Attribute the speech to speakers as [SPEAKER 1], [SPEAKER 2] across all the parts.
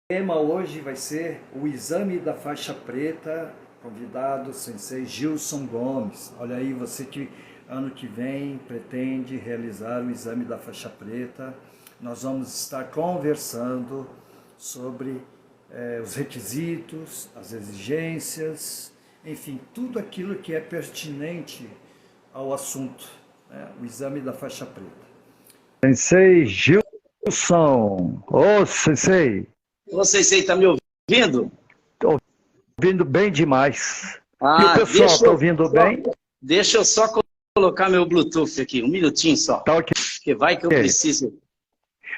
[SPEAKER 1] tema hoje vai ser o exame da faixa preta, convidado Sensei Gilson Gomes. Olha aí, você que ano que vem pretende realizar o exame da faixa preta, nós vamos estar conversando sobre os requisitos, as exigências, enfim, tudo aquilo que é pertinente ao assunto, né? O exame da faixa preta.
[SPEAKER 2] Sensei Gilson. Ô, Sensei.
[SPEAKER 3] Ô, Sensei, tá me ouvindo?
[SPEAKER 2] Tô ouvindo bem demais. E o
[SPEAKER 3] Ah,
[SPEAKER 2] pessoal, tá ouvindo bem?
[SPEAKER 3] deixa eu só colocar meu Bluetooth aqui, um minutinho só.
[SPEAKER 2] Tá ok.
[SPEAKER 3] Porque vai que eu preciso.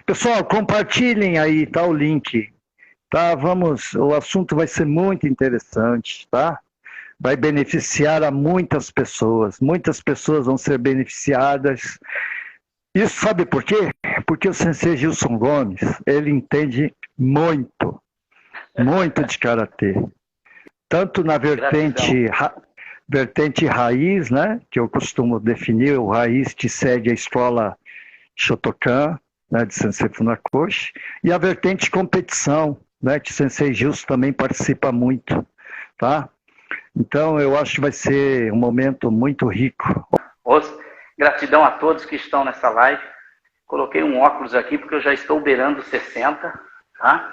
[SPEAKER 2] Pessoal, compartilhem aí, tá o link. Tá, vamos, o assunto vai ser muito interessante, tá? Vai beneficiar a muitas pessoas vão ser beneficiadas. Isso sabe por quê? Porque o Sensei Gilson Gomes, ele entende muito de karatê. Tanto na vertente raiz, né, que eu costumo definir, o raiz que segue a escola Shotokan, né, de Sensei Funakoshi, e a vertente competição, né, que Sensei Gilson também participa muito, tá? Então eu acho que vai ser um momento muito rico.
[SPEAKER 4] Gratidão a todos que estão nessa live. Coloquei um óculos aqui porque eu já estou beirando 60, tá?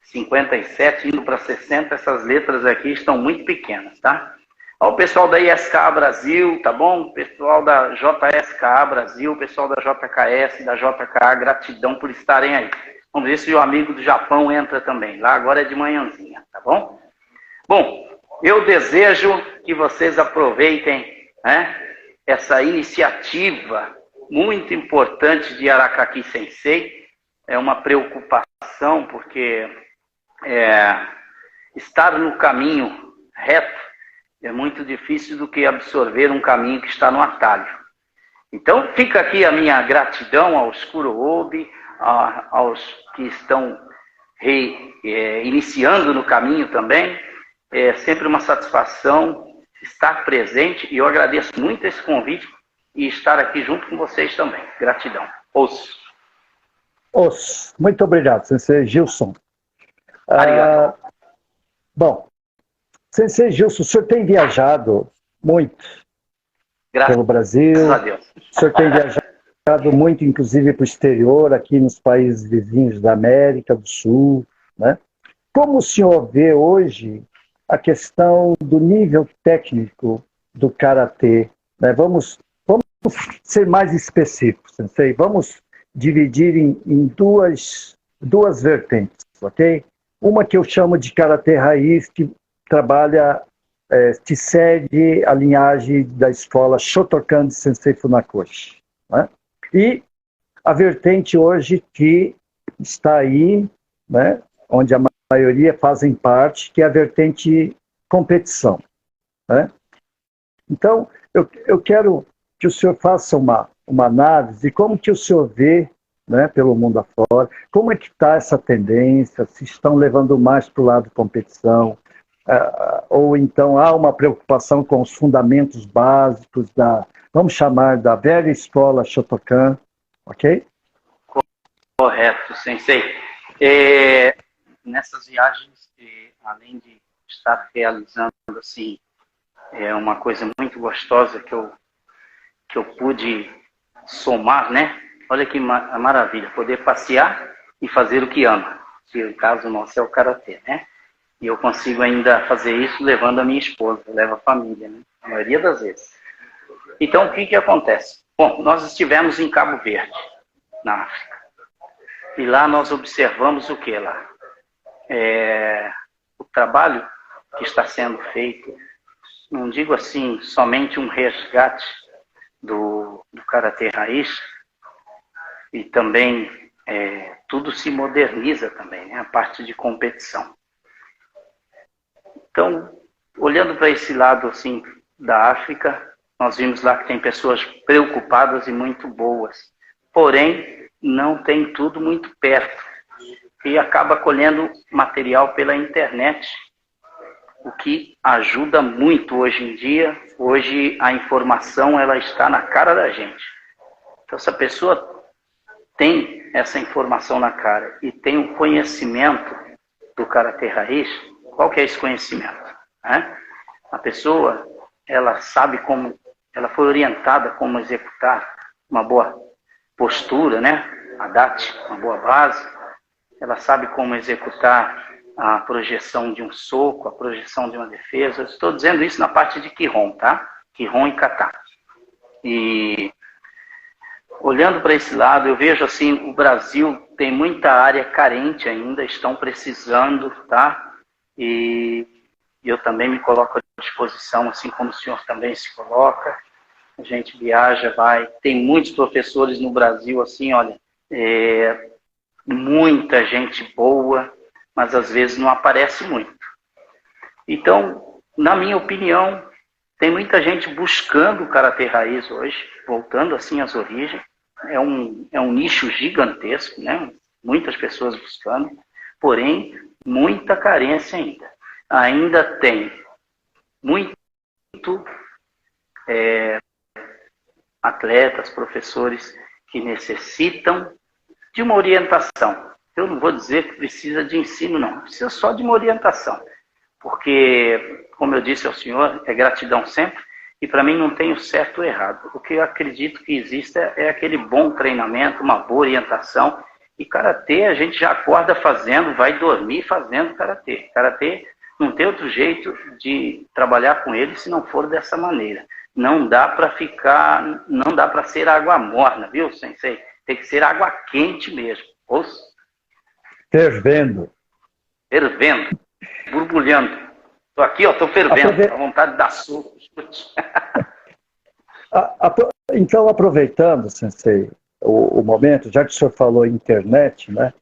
[SPEAKER 4] 57 indo para 60, essas letras aqui estão muito pequenas, tá? Ó, o pessoal da ISKA Brasil, tá bom? O pessoal da JSKA Brasil, o pessoal da JKS, da JKA, gratidão por estarem aí. Vamos ver se o amigo do Japão entra também. Lá agora é de manhãzinha, tá bom? Bom, eu desejo que vocês aproveitem, né, essa iniciativa muito importante de Arakaki Sensei. É uma preocupação, porque estar no caminho reto é muito difícil do que absorver um caminho que está no atalho. Então, fica aqui a minha gratidão aos Kurohobi, aos que estão iniciando no caminho também. É sempre uma satisfação estar presente e eu agradeço muito esse convite e estar aqui junto com vocês também. Gratidão.
[SPEAKER 2] Muito obrigado, Sensei Gilson. Bom, Sensei Gilson, o senhor tem viajado muito pelo Brasil.
[SPEAKER 4] Graças a Deus.
[SPEAKER 2] O senhor tem viajado muito, inclusive, para o exterior, aqui nos países vizinhos da América do Sul, né? Como o senhor vê hoje a questão do nível técnico do karatê, né? Vamos ser mais específicos, Sensei. Vamos dividir em duas vertentes, ok? Uma que eu chamo de karatê raiz, que trabalha, que segue a linhagem da escola Shotokan de Sensei Funakoshi, né? E a vertente hoje que está aí, né, onde a maioria fazem parte, que é a vertente competição, né? Então, eu quero que o senhor faça uma análise de como que o senhor vê, né, pelo mundo afora, como é que está essa tendência, se estão levando mais para o lado competição, ou então há uma preocupação com os fundamentos básicos vamos chamar da velha escola Shotokan, ok?
[SPEAKER 4] Correto, Sensei. Nessas viagens, além de estar realizando assim, uma coisa muito gostosa que eu pude somar, né? Olha que maravilha, poder passear e fazer o que ama. Que o caso nosso é o karatê, né? E eu consigo ainda fazer isso levando a minha esposa, levo a família, né? A maioria das vezes. Então, o que acontece? Bom, nós estivemos em Cabo Verde, na África. E lá nós observamos o que lá? O trabalho que está sendo feito, não digo assim, somente um resgate do karatê raiz, e também tudo se moderniza também, né? A parte de competição. Então, olhando para esse lado assim da África, nós vimos lá que tem pessoas preocupadas e muito boas, porém não tem tudo muito perto e acaba colhendo material pela internet, o que ajuda muito hoje em dia. Hoje a informação ela está na cara da gente. Então, se a pessoa tem essa informação na cara e tem um conhecimento do Karatê Raiz, qual que é esse conhecimento? Né? A pessoa, ela sabe como, ela foi orientada como executar uma boa postura, né? Adate, uma boa base. Ela sabe como executar a projeção de um soco, a projeção de uma defesa. Eu estou dizendo isso na parte de Kihon, tá? Kihon e Kata. E olhando para esse lado, eu vejo assim, o Brasil tem muita área carente ainda, estão precisando, tá? E eu também me coloco à disposição, assim como o senhor também se coloca. A gente viaja, vai. Tem muitos professores no Brasil, assim, olha, muita gente boa, mas às vezes não aparece muito. Então, na minha opinião, tem muita gente buscando o Karatê Raiz hoje, voltando assim às origens. É um nicho gigantesco, né? Muitas pessoas buscando, porém, muita carência ainda. Ainda tem muito atletas, professores que necessitam de uma orientação. Eu não vou dizer que precisa de ensino, não. Precisa só de uma orientação. Porque, como eu disse ao senhor, é gratidão sempre. E para mim não tem o certo ou errado. O que eu acredito que existe é aquele bom treinamento, uma boa orientação. E Karatê a gente já acorda fazendo, vai dormir fazendo Karatê. Karatê não tem outro jeito de trabalhar com ele se não for dessa maneira. Não dá para ser água morna, viu, sensei? Tem que ser água quente mesmo. Ouça.
[SPEAKER 2] Fervendo.
[SPEAKER 4] Fervendo. Borbulhando. Estou aqui, estou fervendo. A vontade de dar suco.
[SPEAKER 2] Então, aproveitando, sensei, o momento, já que o senhor falou internet, né?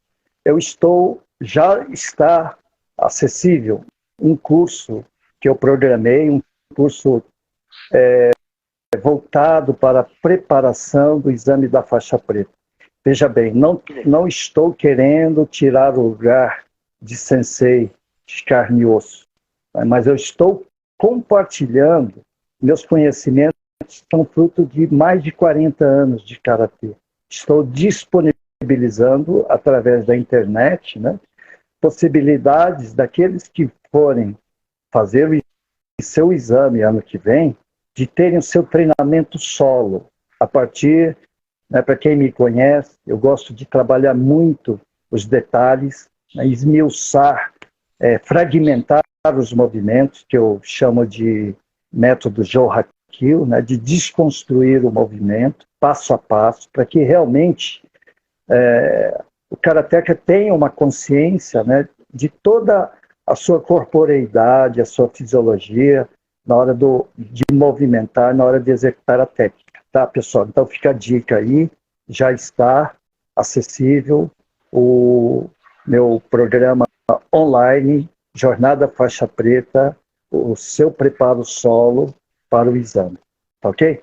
[SPEAKER 2] Já está acessível um curso que eu programei, um curso voltado para a preparação do exame da faixa preta. Veja bem, não estou querendo tirar o lugar de sensei de carne e osso, mas eu estou compartilhando meus conhecimentos, que são fruto de mais de 40 anos de Karatê. Estou disponibilizando, através da internet, né, possibilidades daqueles que forem fazer o seu exame ano que vem, de terem o seu treinamento solo. A partir, né, para quem me conhece, eu gosto de trabalhar muito os detalhes, né, esmiuçar, fragmentar os movimentos, que eu chamo de método Joe-Hakil, né, de desconstruir o movimento, passo a passo, para que realmente o karateca tenha uma consciência, né, de toda a sua corporeidade, a sua fisiologia, na hora de movimentar, na hora de executar a técnica. Tá, pessoal? Então fica a dica aí, já está acessível o meu programa online, Jornada Faixa Preta, o seu preparo solo para o exame. Tá ok?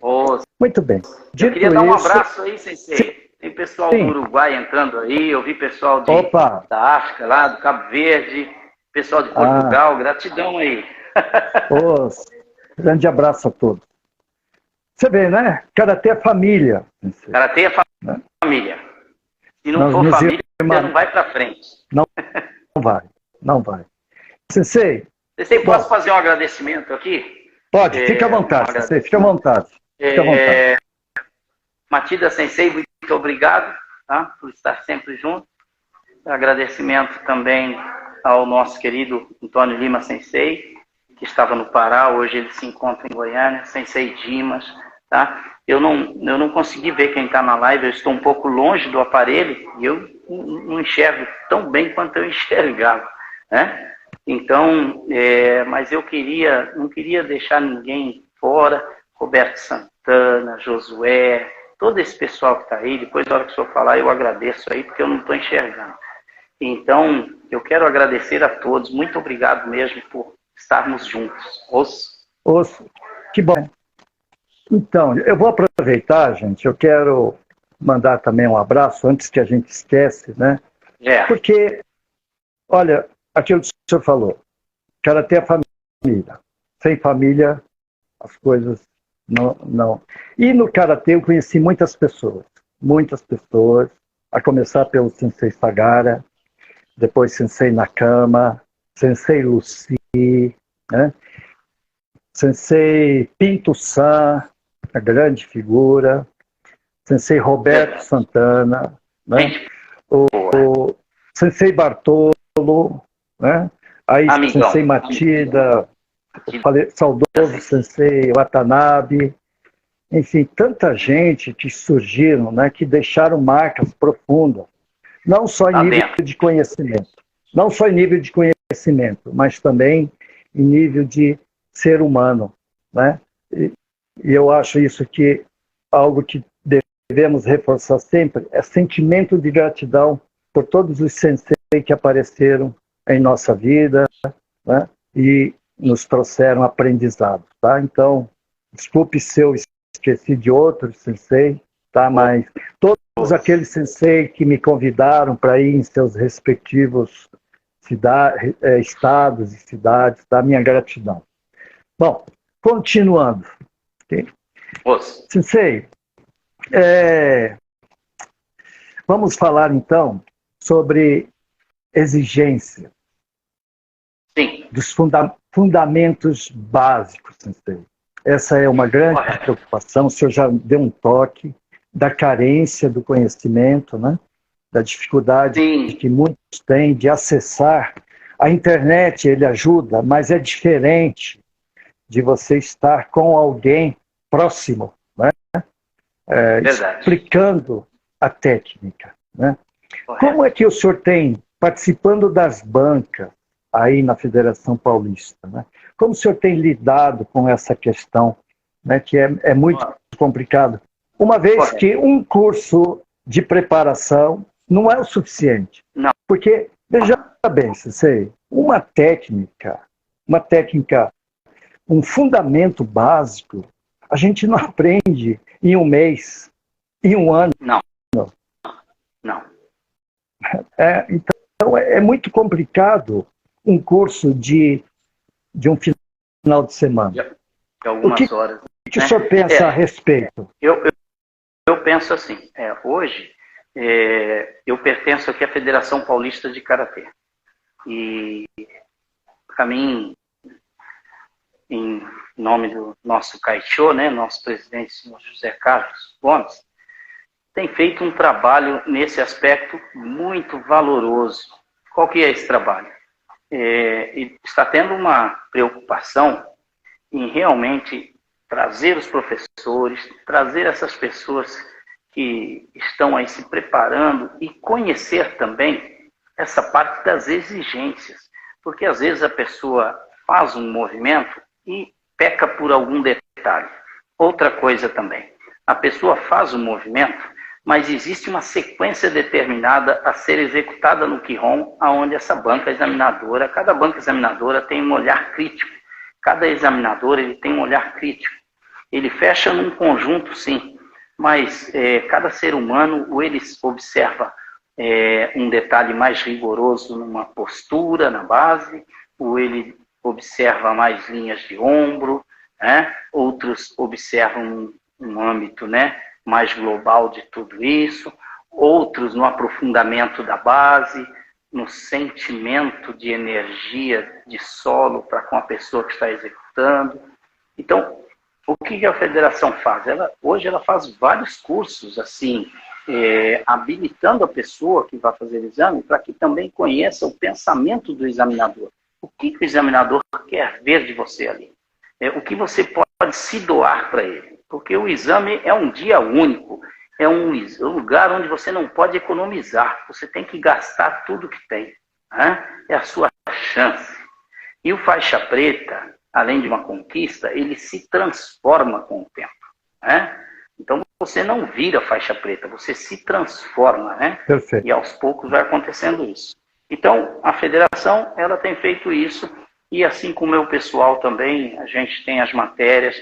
[SPEAKER 2] Muito bem.
[SPEAKER 4] Eu queria dar um abraço aí, sensei. Tem pessoal do Uruguai entrando aí, eu vi pessoal da África lá, do Cabo Verde, pessoal de Portugal, gratidão aí.
[SPEAKER 2] Grande abraço a todos. Você vê, né? Karatê é família.
[SPEAKER 4] Karatê é família. Se não for família, não vai para frente.
[SPEAKER 2] Não vai. Sensei,
[SPEAKER 4] posso fazer um agradecimento aqui?
[SPEAKER 2] Pode, fica à vontade, Sensei, fica à vontade.
[SPEAKER 4] Matida Sensei, muito obrigado, tá, por estar sempre junto. Agradecimento também ao nosso querido Antônio Lima Sensei, que estava no Pará, hoje ele se encontra em Goiânia, Sensei Dimas, tá? Eu não consegui ver quem está na live, eu estou um pouco longe do aparelho e eu não enxergo tão bem quanto eu enxergava, né? Então, mas eu não queria deixar ninguém fora, Roberto Santana, Josué, todo esse pessoal que está aí, depois da hora que o senhor falar eu agradeço aí, porque eu não estou enxergando. Então, eu quero agradecer a todos, muito obrigado mesmo por estarmos juntos.
[SPEAKER 2] Que bom. Então, eu vou aproveitar, gente, eu quero mandar também um abraço, antes que a gente esquece, né? Porque, olha, aquilo que o senhor falou, Karatê é família. Sem família, as coisas não. E no Karatê eu conheci muitas pessoas, a começar pelo Sensei Sagara, depois Sensei Nakama, Sensei Lucy, né? Sensei Pinto-san, a grande figura, Sensei Roberto Santana, né? O Sensei Bartolo, né? Aí
[SPEAKER 4] Amigão.
[SPEAKER 2] Sensei Matida, o saudoso Sensei Watanabe, enfim, tanta gente que surgiram, né, que deixaram marcas profundas, não só em nível de conhecimento, mas também em nível de ser humano, né? E eu acho isso que algo que devemos reforçar sempre é sentimento de gratidão por todos os sensei que apareceram em nossa vida, né? E nos trouxeram aprendizado, tá? Então, desculpe se eu esqueci de outros sensei, tá? Mas todos aqueles sensei que me convidaram para ir em seus respectivos estados e cidades, tá? Minha gratidão. Bom, continuando. Okay? Sensei, vamos falar então sobre exigência.
[SPEAKER 4] Sim.
[SPEAKER 2] Dos fundamentos básicos, sensei. Essa é uma grande preocupação, o senhor já deu um toque da carência do conhecimento, né? Da dificuldade que muitos têm de acessar. A internet, ele ajuda, mas é diferente de você estar com alguém próximo, né? Explicando a técnica, né? Como é que o senhor tem, participando das bancas aí na Federação Paulista, né? Como o senhor tem lidado com essa questão, né, que é muito complicado? Uma vez que um curso de preparação não é o suficiente.
[SPEAKER 4] Não.
[SPEAKER 2] Porque, veja bem, sensei, uma técnica, um fundamento básico, a gente não aprende em um mês, em um ano.
[SPEAKER 4] Não.
[SPEAKER 2] Então, é muito complicado um curso de um final de semana.
[SPEAKER 4] De algumas horas.
[SPEAKER 2] O que o senhor pensa a respeito?
[SPEAKER 4] Eu penso assim, hoje eu pertenço aqui à Federação Paulista de Karatê. E, para mim, em nome do nosso Kaichô, né, nosso presidente, senhor José Carlos Gomes, tem feito um trabalho nesse aspecto muito valoroso. Qual que é esse trabalho? Está tendo uma preocupação em realmente trazer os professores, trazer essas pessoas que estão aí se preparando e conhecer também essa parte das exigências. Porque às vezes a pessoa faz um movimento e peca por algum detalhe. Outra coisa também, a pessoa faz um movimento, mas existe uma sequência determinada a ser executada no Kihon, onde essa banca examinadora, cada banca examinadora tem um olhar crítico. Cada examinador ele tem um olhar crítico. Ele fecha num conjunto, sim, mas cada ser humano, ele observa um detalhe mais rigoroso numa postura, na base, ou ele observa mais linhas de ombro, né? Outros observam um âmbito, né, mais global de tudo isso, outros no aprofundamento da base, no sentimento de energia de solo para com a pessoa que está executando. Então, o que a federação faz? Hoje ela faz vários cursos, assim, habilitando a pessoa que vai fazer o exame para que também conheça o pensamento do examinador. O que o examinador quer ver de você ali? O que você pode se doar para ele? Porque o exame é um dia único, é um lugar onde você não pode economizar, você tem que gastar tudo que tem, né? É a sua chance. E o faixa preta, além de uma conquista, ele se transforma com o tempo, né? Então você não vira faixa preta, você se transforma, né?
[SPEAKER 2] Perfeito.
[SPEAKER 4] E aos poucos vai acontecendo isso. Então a federação, ela tem feito isso, e assim como o pessoal também, a gente tem as matérias.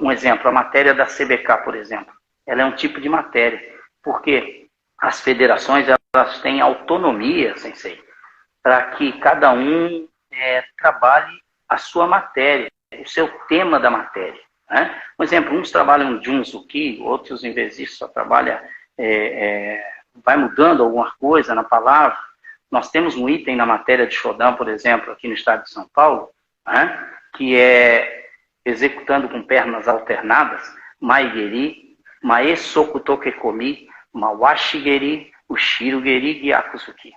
[SPEAKER 4] Um exemplo, a matéria da CBK, por exemplo, ela é um tipo de matéria, porque as federações, elas têm autonomia, sensei, para que cada um trabalhe a sua matéria, o seu tema da matéria, né? Por exemplo, uns trabalham Junsuki, outros, em vez disso, só trabalham, vai mudando alguma coisa na palavra, Nós temos um item na matéria de Shodan, por exemplo, aqui no estado de São Paulo, né, que é executando com pernas alternadas, Maigeri, Mae Sokutokekomi, Mawashigeri, Ushirugeri, Gyakusuki.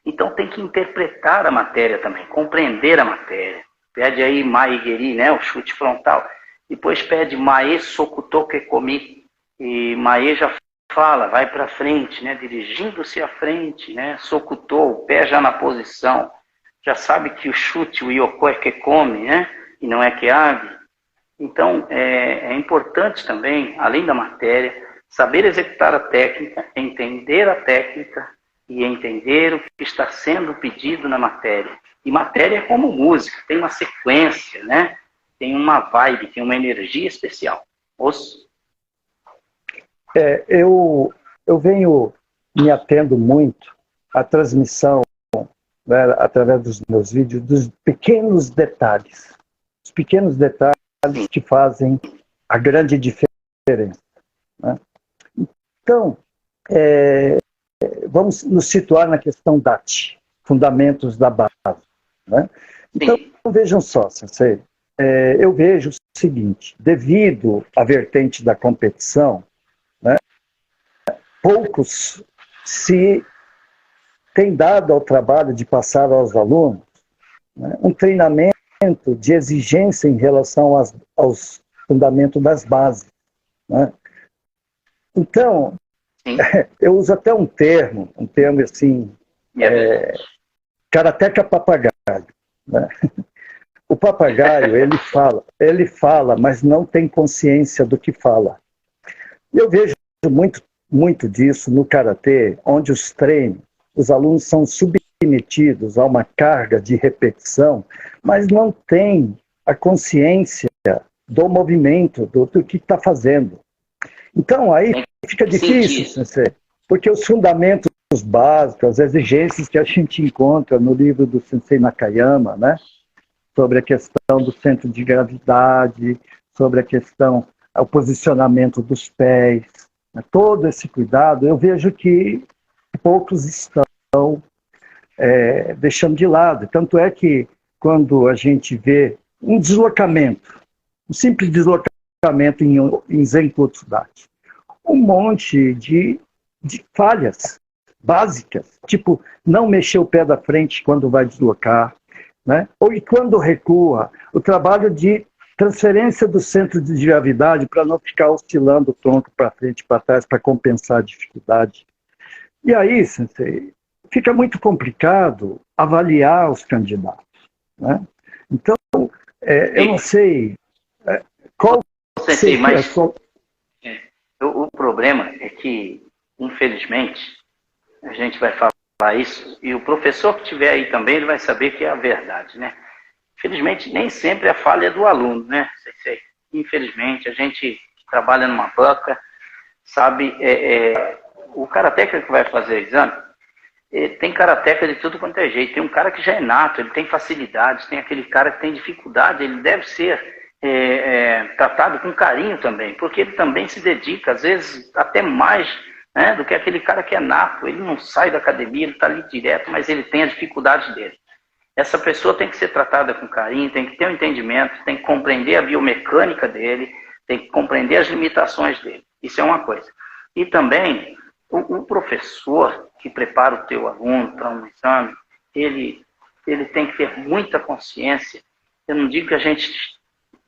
[SPEAKER 4] Então tem que interpretar a matéria também, compreender a matéria. Pede aí Maigeri, né, o chute frontal. Depois pede Mae Sokutokekomi. E Mae já fala, vai para frente, né, dirigindo-se à frente, né, Sokuto, o pé já na posição. Já sabe que o chute, o Yoko é Kekomi, né, e não é Keagi. Então é importante também, além da matéria, saber executar a técnica, entender a técnica e entender o que está sendo pedido na matéria. E matéria é como música, tem uma sequência, né? Tem uma vibe, tem uma energia especial.
[SPEAKER 2] Eu venho me atendo muito à transmissão, né, através dos meus vídeos, dos pequenos detalhes. Os pequenos detalhes que fazem a grande diferença. Né? Então, vamos nos situar na questão DAT, fundamentos da base. Né? Então, vejam só, Sensei, eu vejo o seguinte, devido à vertente da competição, né, poucos se têm dado ao trabalho de passar aos alunos, né, um treinamento de exigência em relação aos fundamentos das bases. Né? Então, eu uso até um termo assim, karateca papagaio. Né? O papagaio, ele fala, mas não tem consciência do que fala. Eu vejo muito disso no karatê, onde os alunos são submetidos a uma carga de repetição, mas não têm a consciência do movimento, do que está fazendo. Então, aí fica difícil, Sensei, porque os fundamentos básicos, as exigências que a gente encontra no livro do Sensei Nakayama, né, sobre a questão do centro de gravidade, sobre a questão, o posicionamento dos pés, né, todo esse cuidado, eu vejo que poucos estão deixando de lado. Tanto é que quando a gente vê um deslocamento, um simples deslocamento em Zenkutsu Dachi, um monte de falhas básicas, tipo não mexer o pé da frente quando vai deslocar, né? Ou e quando recua, o trabalho de transferência do centro de gravidade para não ficar oscilando o tronco para frente e para trás para compensar a dificuldade. E aí, Sensei, fica muito complicado avaliar os candidatos. Né? Então, eu não sei qual
[SPEAKER 4] seria mas o problema é que, infelizmente, a gente vai falar isso, e o professor que estiver aí também, ele vai saber que é a verdade, né? Infelizmente, nem sempre a falha é do aluno, né? Infelizmente, a gente que trabalha numa banca, sabe, o karateca que vai fazer exame, tem karateca de tudo quanto é jeito. Tem um cara que já é nato, ele tem facilidade, tem aquele cara que tem dificuldade, ele deve ser tratado com carinho também, porque ele também se dedica, às vezes até mais, né, do que aquele cara que é nato. Ele não sai da academia, ele está ali direto, mas ele tem a dificuldade dele. Essa pessoa tem que ser tratada com carinho, tem que ter um entendimento, tem que compreender a biomecânica dele, tem que compreender as limitações dele. Isso é uma coisa. E também, o professor que prepara o teu aluno para um exame, ele tem que ter muita consciência. Eu não digo que a gente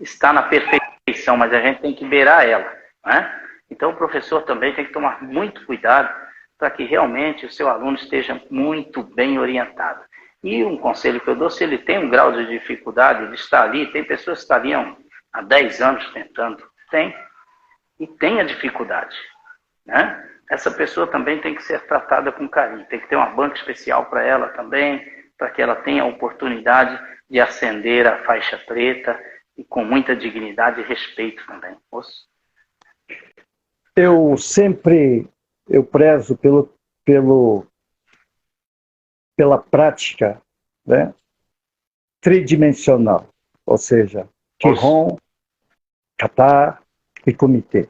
[SPEAKER 4] está na perfeição, mas a gente tem que beirar ela. Né? Então, o professor também tem que tomar muito cuidado para que realmente o seu aluno esteja muito bem orientado. E um conselho que eu dou, se ele tem um grau de dificuldade, ele está ali, tem pessoas que estariam há 10 anos tentando, e tem a dificuldade. Né? Essa pessoa também tem que ser tratada com carinho, tem que ter uma banca especial para ela também, para que ela tenha a oportunidade de ascender a faixa preta e com muita dignidade e respeito também.
[SPEAKER 2] Eu prezo pela prática, né, tridimensional, ou seja, Kihon, Kata e Comitê.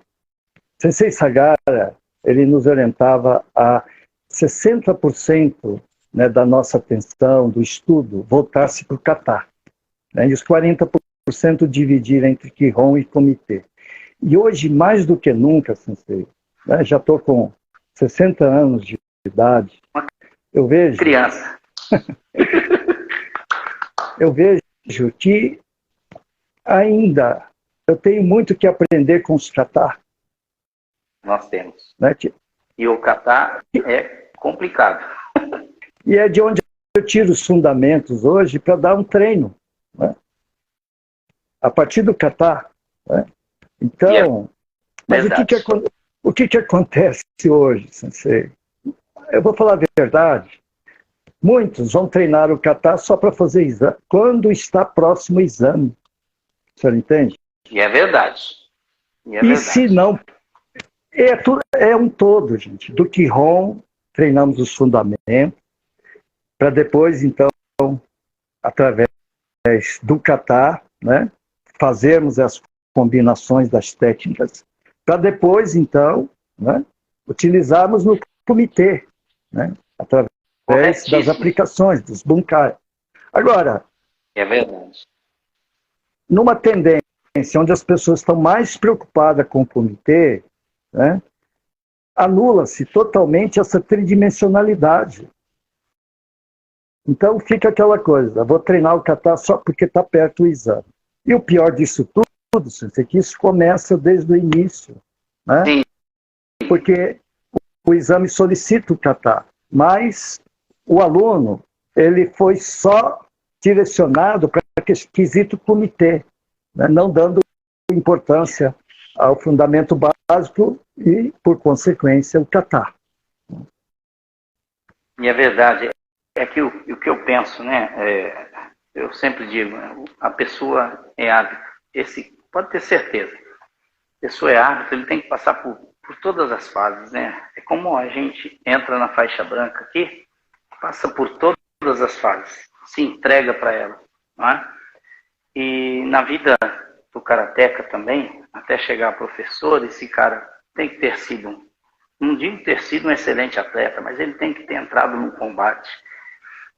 [SPEAKER 2] Sensei Sagara, ele nos orientava a 60% né, da nossa atenção, do estudo, voltasse para o kata, né, e os 40% dividir entre Kihon e comitê. E hoje, mais do que nunca, Sensei, né, já estou com 60 anos de idade, eu vejo...
[SPEAKER 4] Criança.
[SPEAKER 2] Eu vejo que ainda eu tenho muito que aprender com os kata.
[SPEAKER 4] Nós temos.
[SPEAKER 2] Né?
[SPEAKER 4] E o kata é complicado.
[SPEAKER 2] E é de onde eu tiro os fundamentos hoje para dar um treino. Né? A partir do kata. Né? Então, mas o que acontece hoje, Sensei? Eu vou falar a verdade. Muitos vão treinar o kata só para fazer exame. Quando está próximo o exame. O senhor entende?
[SPEAKER 4] E é verdade.
[SPEAKER 2] E se não... É um todo, gente. Do Kihon, treinamos os fundamentos, para depois, então, através do kata, né, fazermos as combinações das técnicas, para depois, então, né, utilizarmos no comitê, né, através das aplicações, dos bunkai. Agora,
[SPEAKER 4] é verdade.
[SPEAKER 2] Numa tendência onde as pessoas estão mais preocupadas com o comitê, né, anula-se totalmente essa tridimensionalidade. Então fica aquela coisa, vou treinar o kata só porque está perto o exame. E o pior disso tudo, é que isso começa desde o início. Né?
[SPEAKER 4] Sim.
[SPEAKER 2] Porque o exame solicita o kata, mas o aluno ele foi só direcionado para quesito comitê, né? Não dando importância ao fundamento básico e, por consequência, o kata.
[SPEAKER 4] E é verdade. É que o que eu penso, né? Eu sempre digo, a pessoa é árbitro. Esse pode ter certeza. A pessoa é árbitro, ele tem que passar por todas as fases, né? É como a gente entra na faixa branca aqui, passa por todas as fases, se entrega para ela, não é? E na vida do karateca também, até chegar a professor, esse cara tem que ter sido, não digo ter sido um excelente atleta, mas ele tem que ter entrado no combate.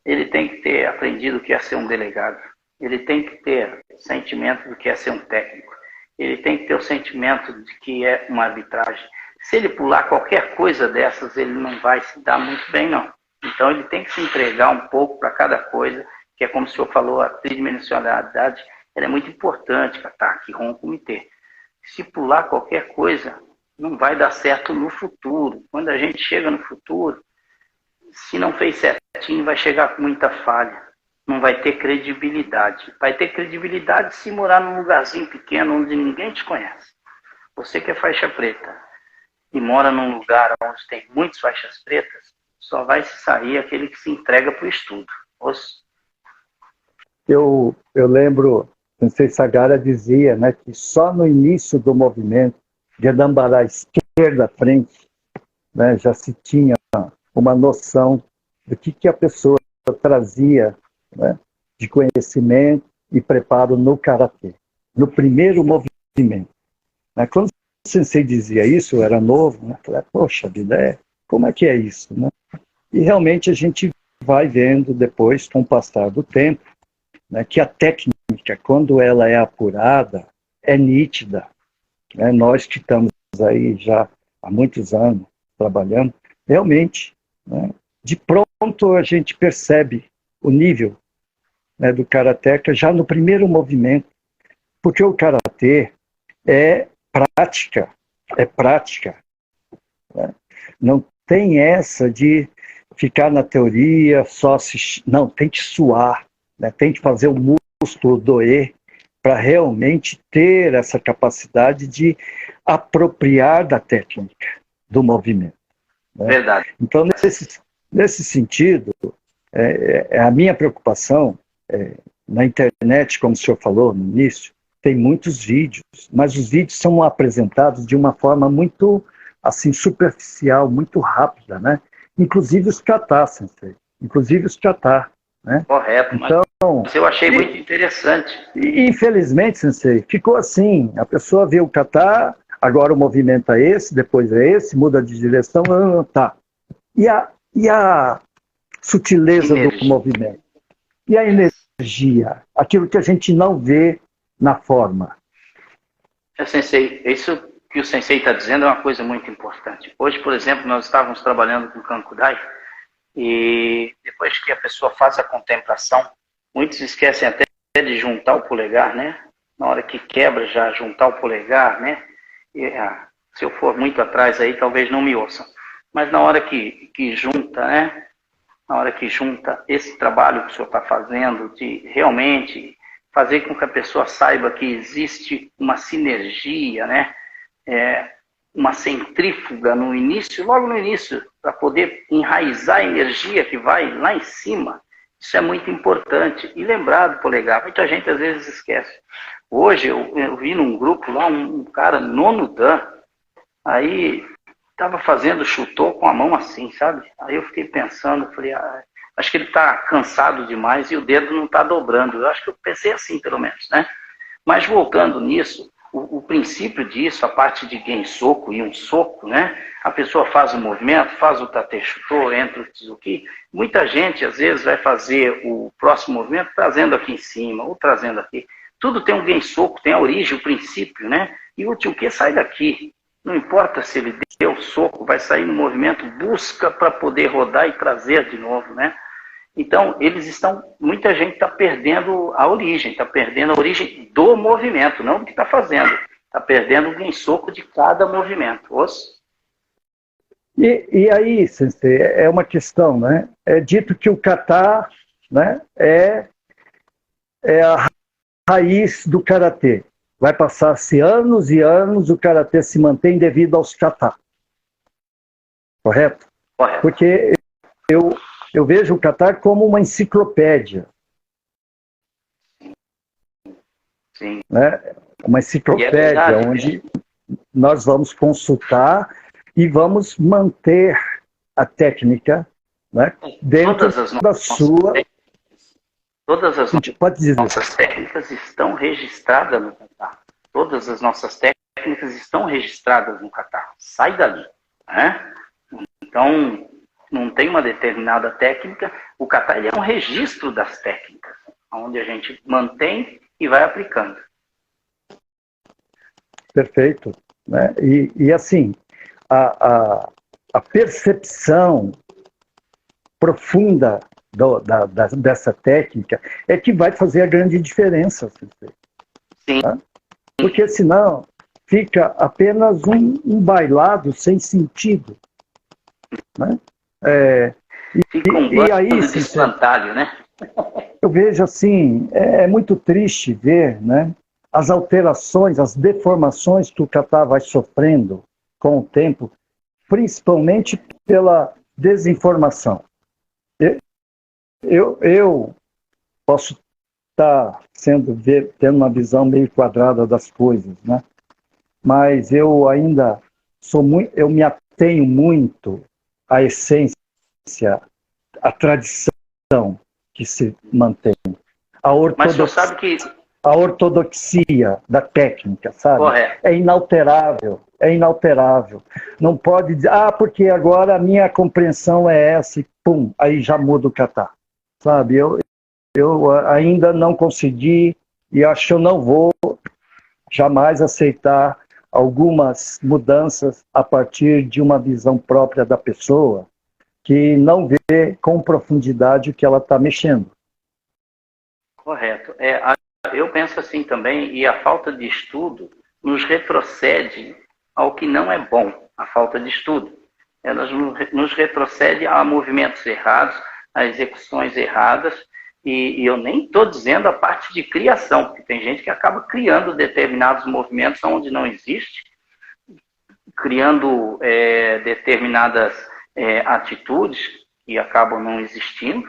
[SPEAKER 4] Ele tem que ter aprendido o que é ser um delegado. Ele tem que ter o sentimento do que é ser um técnico. Ele tem que ter o sentimento de que é uma arbitragem. Se ele pular qualquer coisa dessas, ele não vai se dar muito bem, não. Então, ele tem que se entregar um pouco para cada coisa, que é como o senhor falou, a tridimensionalidade, ela é muito importante para estar aqui com o comitê. Se pular qualquer coisa, não vai dar certo no futuro. Quando a gente chega no futuro, se não fez certinho, vai chegar com muita falha. Não vai ter credibilidade. Vai ter credibilidade se morar num lugarzinho pequeno onde ninguém te conhece. Você que é faixa preta e mora num lugar onde tem muitas faixas pretas, só vai se sair aquele que se entrega para o estudo.
[SPEAKER 2] Eu lembro, o Sensei Sagara dizia, né, que só no início do movimento de Adambará esquerda-frente, né, já se tinha uma noção do que a pessoa trazia, né, de conhecimento e preparo no karatê, no primeiro movimento. Né? Quando o sensei dizia isso, eu era novo, né? Falei, poxa vida, como é que é isso? Né? E realmente a gente vai vendo depois, com o passar do tempo, né, que a técnica, quando ela é apurada, é nítida. Né? Nós que estamos aí já há muitos anos trabalhando, realmente, né, de pronto a gente percebe o nível, né, do karateca já no primeiro movimento, porque o karatê é prática, né? Não tem essa de ficar na teoria, não, tem que suar, né? Tem que fazer o músculo doer para realmente ter essa capacidade de apropriar da técnica, do movimento. Né?
[SPEAKER 4] Verdade.
[SPEAKER 2] Então, nesse sentido, a minha preocupação, na internet, como o senhor falou no início, tem muitos vídeos, mas os vídeos são apresentados de uma forma muito assim, superficial, muito rápida, né? Inclusive os kata, sensei. Inclusive os kata. Né?
[SPEAKER 4] Correto,
[SPEAKER 2] então,
[SPEAKER 4] mas eu achei muito interessante.
[SPEAKER 2] E, infelizmente, sensei, ficou assim. A pessoa vê o kata, agora o movimento é esse, depois é esse, muda de direção, tá. E a sutileza do
[SPEAKER 4] Energia.
[SPEAKER 2] movimento. E a energia, aquilo que a gente não vê na forma.
[SPEAKER 4] Sensei, isso que o Sensei está dizendo é uma coisa muito importante. Hoje, por exemplo, nós estávamos trabalhando com Kankudai e depois que a pessoa faz a contemplação, muitos esquecem até de juntar o polegar, né? Na hora que quebra, já juntar o polegar, né? E, se eu for muito atrás aí, talvez não me ouçam. Mas na hora que junta, né? Na hora que junta esse trabalho que o senhor está fazendo, de realmente fazer com que a pessoa saiba que existe uma sinergia, né? Uma centrífuga no início, logo no início, para poder enraizar a energia que vai lá em cima. Isso é muito importante. E lembrar do polegar, muita gente às vezes esquece. Hoje eu vi num grupo lá um cara, nono dan, aí estava fazendo chutô com a mão assim, sabe? Aí eu fiquei pensando, falei, acho que ele está cansado demais e o dedo não está dobrando. Eu acho que eu pensei assim, pelo menos, né? Mas voltando nisso, o princípio disso, a parte de gensoku e um soco, né? A pessoa faz o movimento, faz o tate chutô, entra o tsuki. Muita gente, às vezes, vai fazer o próximo movimento trazendo aqui em cima ou trazendo aqui. Tudo tem um gensoku, tem a origem, o princípio, né? E o tsuki sai daqui. Não importa se ele deu o soco, vai sair no movimento, busca para poder rodar e trazer de novo, né? Então, muita gente está perdendo a origem do movimento, não do que está fazendo. Está perdendo o gensoku de cada movimento.
[SPEAKER 2] E aí, Sensei, é uma questão, né? É dito que o kata, né, é a raiz do karatê. Vai passar-se anos e anos, o karatê se mantém devido aos kata. Correto?
[SPEAKER 4] Correto.
[SPEAKER 2] Porque eu vejo o kata como uma enciclopédia.
[SPEAKER 4] Sim.
[SPEAKER 2] Né? Uma enciclopédia onde nós vamos consultar e vamos manter a técnica, né, dentro da sua...
[SPEAKER 4] Todas as nossas técnicas estão registradas no kata. Todas as nossas técnicas estão registradas no kata. Sai dali. Né? Então, não tem uma determinada técnica. O kata é um registro das técnicas, onde a gente mantém e vai aplicando.
[SPEAKER 2] Perfeito. Né? E assim, a percepção profunda dessa técnica é que vai fazer a grande diferença.
[SPEAKER 4] Sim.
[SPEAKER 2] Tá? Porque senão fica apenas um bailado sem sentido. Né?
[SPEAKER 4] Fica um bando de espantalho, né?
[SPEAKER 2] Eu vejo assim, é muito triste ver, né, as alterações, as deformações que o kata vai sofrendo com o tempo, principalmente pela desinformação. Eu posso estar tendo uma visão meio quadrada das coisas, né? Mas eu ainda eu me atenho muito à essência, à tradição que se mantém.
[SPEAKER 4] Mas você sabe que
[SPEAKER 2] a ortodoxia da técnica, sabe?
[SPEAKER 4] Correto.
[SPEAKER 2] É inalterável, é inalterável. Não pode dizer, porque agora a minha compreensão é essa, e pum, aí já muda o kata. Sabe, eu ainda não consegui e acho que eu não vou jamais aceitar algumas mudanças a partir de uma visão própria da pessoa que não vê com profundidade o que ela está mexendo.
[SPEAKER 4] Correto. Eu penso assim também, e a falta de estudo nos retrocede ao que não é bom, a falta de estudo. Ela nos retrocede a movimentos errados, a execuções erradas, e eu nem estou dizendo a parte de criação, porque tem gente que acaba criando determinados movimentos onde não existe, criando determinadas atitudes que acabam não existindo,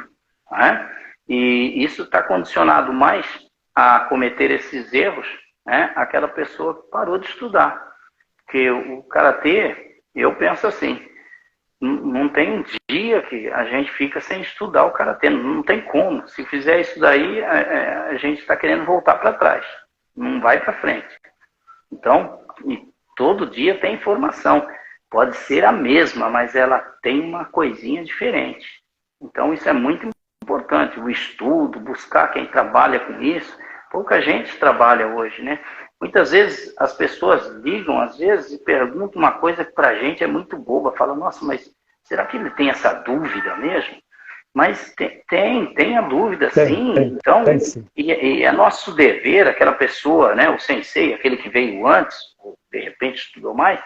[SPEAKER 4] né? E isso está condicionado mais a cometer esses erros, né? Aquela pessoa que parou de estudar. Porque o karatê, eu penso assim, não tem um dia que a gente fica sem estudar o karatê, não tem como. Se fizer isso daí, a gente está querendo voltar para trás, não vai para frente. Então, todo dia tem informação. Pode ser a mesma, mas ela tem uma coisinha diferente. Então, isso é muito importante, o estudo, buscar quem trabalha com isso. Pouca gente trabalha hoje, né? Muitas vezes as pessoas ligam, às vezes, e perguntam uma coisa que para a gente é muito boba. Falam, nossa, mas será que ele tem essa dúvida mesmo? Mas tem a dúvida, sim. Então,
[SPEAKER 2] sim.
[SPEAKER 4] E é nosso dever, aquela pessoa, né, o sensei, aquele que veio antes, ou de repente estudou mais,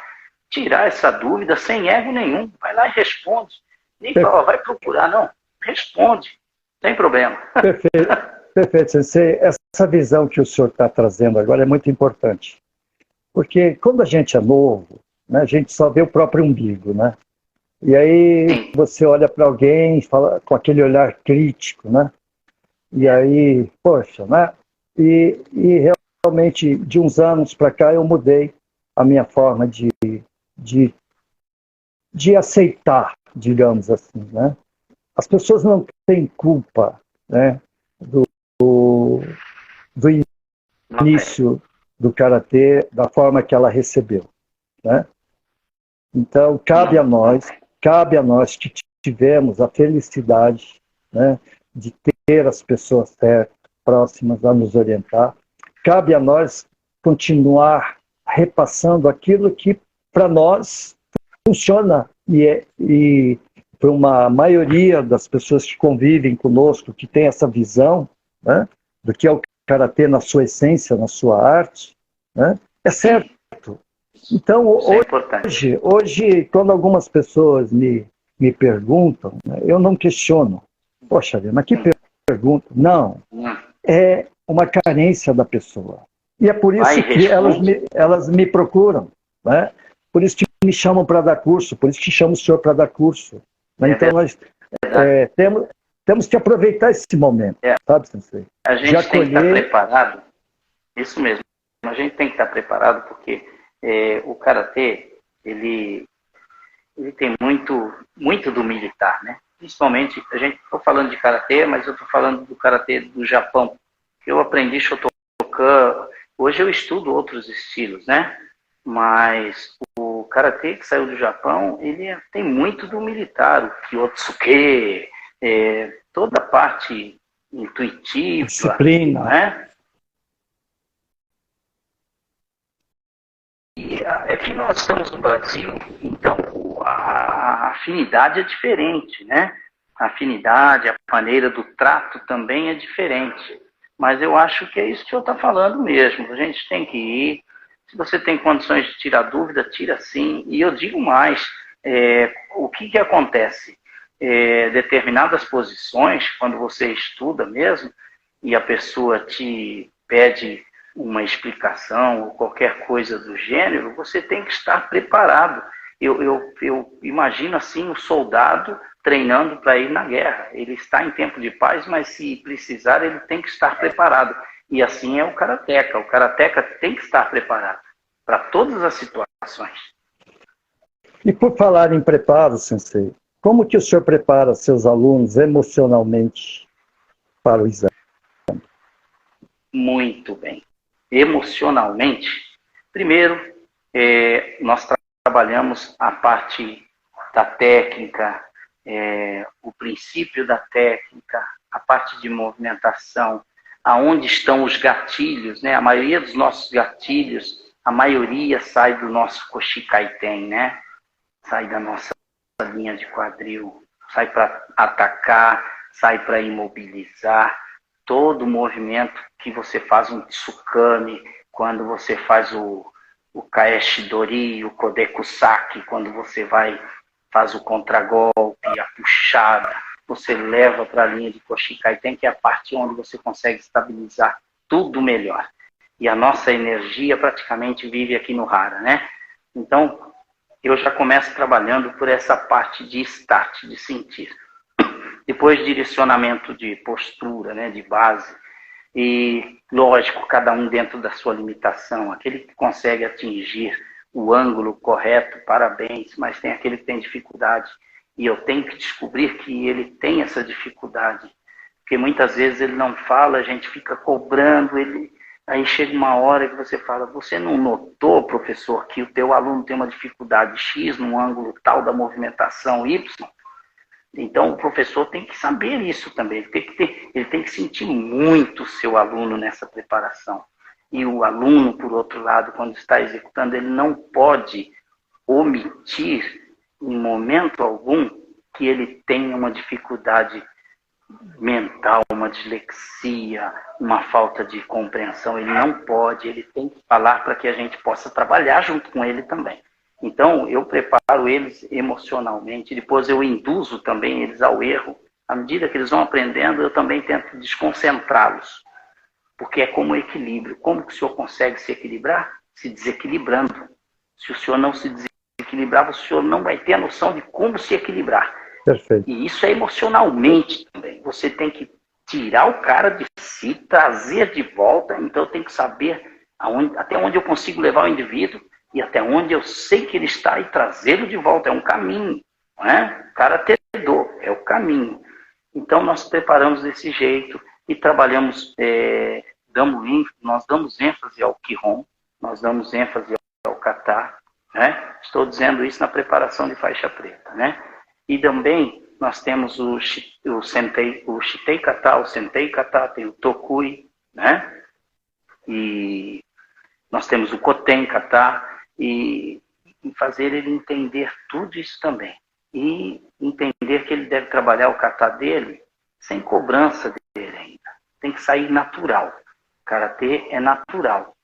[SPEAKER 4] tirar essa dúvida sem ego nenhum. Vai lá e responde. Nem fala, vai procurar, não. Responde. Sem problema.
[SPEAKER 2] Perfeito, perfeito, sensei. Essa visão que o senhor está trazendo agora é muito importante. Porque quando a gente é novo, né, a gente só vê o próprio umbigo, né? E aí você olha para alguém e fala com aquele olhar crítico, né? E aí, poxa, né? E realmente, de uns anos para cá, eu mudei a minha forma de aceitar, digamos assim, né? As pessoas não têm culpa, né, do início do karatê, da forma que ela recebeu, né? Então, cabe a nós que tivemos a felicidade, né, de ter as pessoas certas, próximas a nos orientar, cabe a nós continuar repassando aquilo que para nós funciona e para uma maioria das pessoas que convivem conosco, que tem essa visão, né, do que é o karatê na sua essência, na sua arte, né, é certo. Então, hoje, quando algumas pessoas me perguntam, né, eu não questiono. Poxa vida, mas que pergunta? Não, é uma carência da pessoa. E é por isso que elas me procuram, né? Por isso que me chamam para dar curso, por isso que chamam o senhor para dar curso. Né? Então, nós temos que aproveitar esse momento, sabe, sensei?
[SPEAKER 4] A gente tem que estar preparado, isso mesmo, a gente tem que estar preparado porque o karatê, ele tem muito do militar, né? Principalmente, a gente estou falando de karatê, mas eu estou falando do karatê do Japão. Eu aprendi Shotokan, hoje eu estudo outros estilos, né? Mas o karatê que saiu do Japão, ele tem muito do militar, o Kyotsuke, toda a parte intuitiva,
[SPEAKER 2] disciplina,
[SPEAKER 4] né? E é que nós estamos no Brasil, então a afinidade é diferente, né? A afinidade, a maneira do trato também é diferente. Mas eu acho que é isso que eu estou falando mesmo. A gente tem que ir. Se você tem condições de tirar dúvida, tira sim. E eu digo mais, o que acontece? Determinadas posições, quando você estuda mesmo, e a pessoa te pede uma explicação ou qualquer coisa do gênero, você tem que estar preparado. Eu imagino assim o soldado treinando para ir na guerra. Ele está em tempo de paz, mas se precisar, ele tem que estar preparado. E assim é o karateka. O karateka tem que estar preparado para todas as situações.
[SPEAKER 2] E por falar em preparo, sensei, como que o senhor prepara seus alunos emocionalmente para o exame?
[SPEAKER 4] Muito bem. Emocionalmente, primeiro, nós trabalhamos a parte da técnica, o princípio da técnica, a parte de movimentação, aonde estão os gatilhos, né? A maioria dos nossos gatilhos, a maioria sai do nosso Koshikaiten, né? Sai da nossa linha de quadril, sai para atacar, sai para imobilizar. Todo o movimento que você faz um tsukami, quando você faz o kaeshi-dori, o kodekusaki, quando você faz o contragolpe, a puxada, você leva para a linha de Koshikaiten, que é a parte onde você consegue estabilizar tudo melhor. E a nossa energia praticamente vive aqui no Hara, né? Então, eu já começo trabalhando por essa parte de start, de sentir. Depois, direcionamento de postura, né, de base. E, lógico, cada um dentro da sua limitação. Aquele que consegue atingir o ângulo correto, parabéns, mas tem aquele que tem dificuldade. E eu tenho que descobrir que ele tem essa dificuldade. Porque muitas vezes ele não fala, a gente fica cobrando, aí chega uma hora que você fala, você não notou, professor, que o teu aluno tem uma dificuldade X num ângulo tal da movimentação Y? Então, o professor tem que saber isso também. Ele tem que sentir muito o seu aluno nessa preparação. E o aluno, por outro lado, quando está executando, ele não pode omitir, em momento algum, que ele tenha uma dificuldade mental, uma dislexia, uma falta de compreensão. Ele não pode, ele tem que falar para que a gente possa trabalhar junto com ele também. Então, eu preparo eles emocionalmente, depois eu induzo também eles ao erro. À medida que eles vão aprendendo, eu também tento desconcentrá-los. Porque é como o equilíbrio. Como que o senhor consegue se equilibrar? Se desequilibrando. Se o senhor não se desequilibrar, o senhor não vai ter a noção de como se equilibrar.
[SPEAKER 2] Perfeito.
[SPEAKER 4] E isso é emocionalmente também. Você tem que tirar o cara de si, trazer de volta. Então, eu tenho que saber até onde eu consigo levar o indivíduo e até onde eu sei que ele está e trazê-lo de volta. É um caminho, não é? Karatê-do, é o caminho. Então, nós preparamos desse jeito e trabalhamos, nós damos ênfase ao Kihon, nós damos ênfase ao Kata, né? Estou dizendo isso na preparação de faixa preta, né? E também nós temos o Shitei Kata, o Sentei Kata, tem o Tokui, né? E nós temos o Koten Kata, e fazer ele entender tudo isso também. E entender que ele deve trabalhar o kata dele sem cobrança dele ainda. Tem que sair natural. Karatê é natural.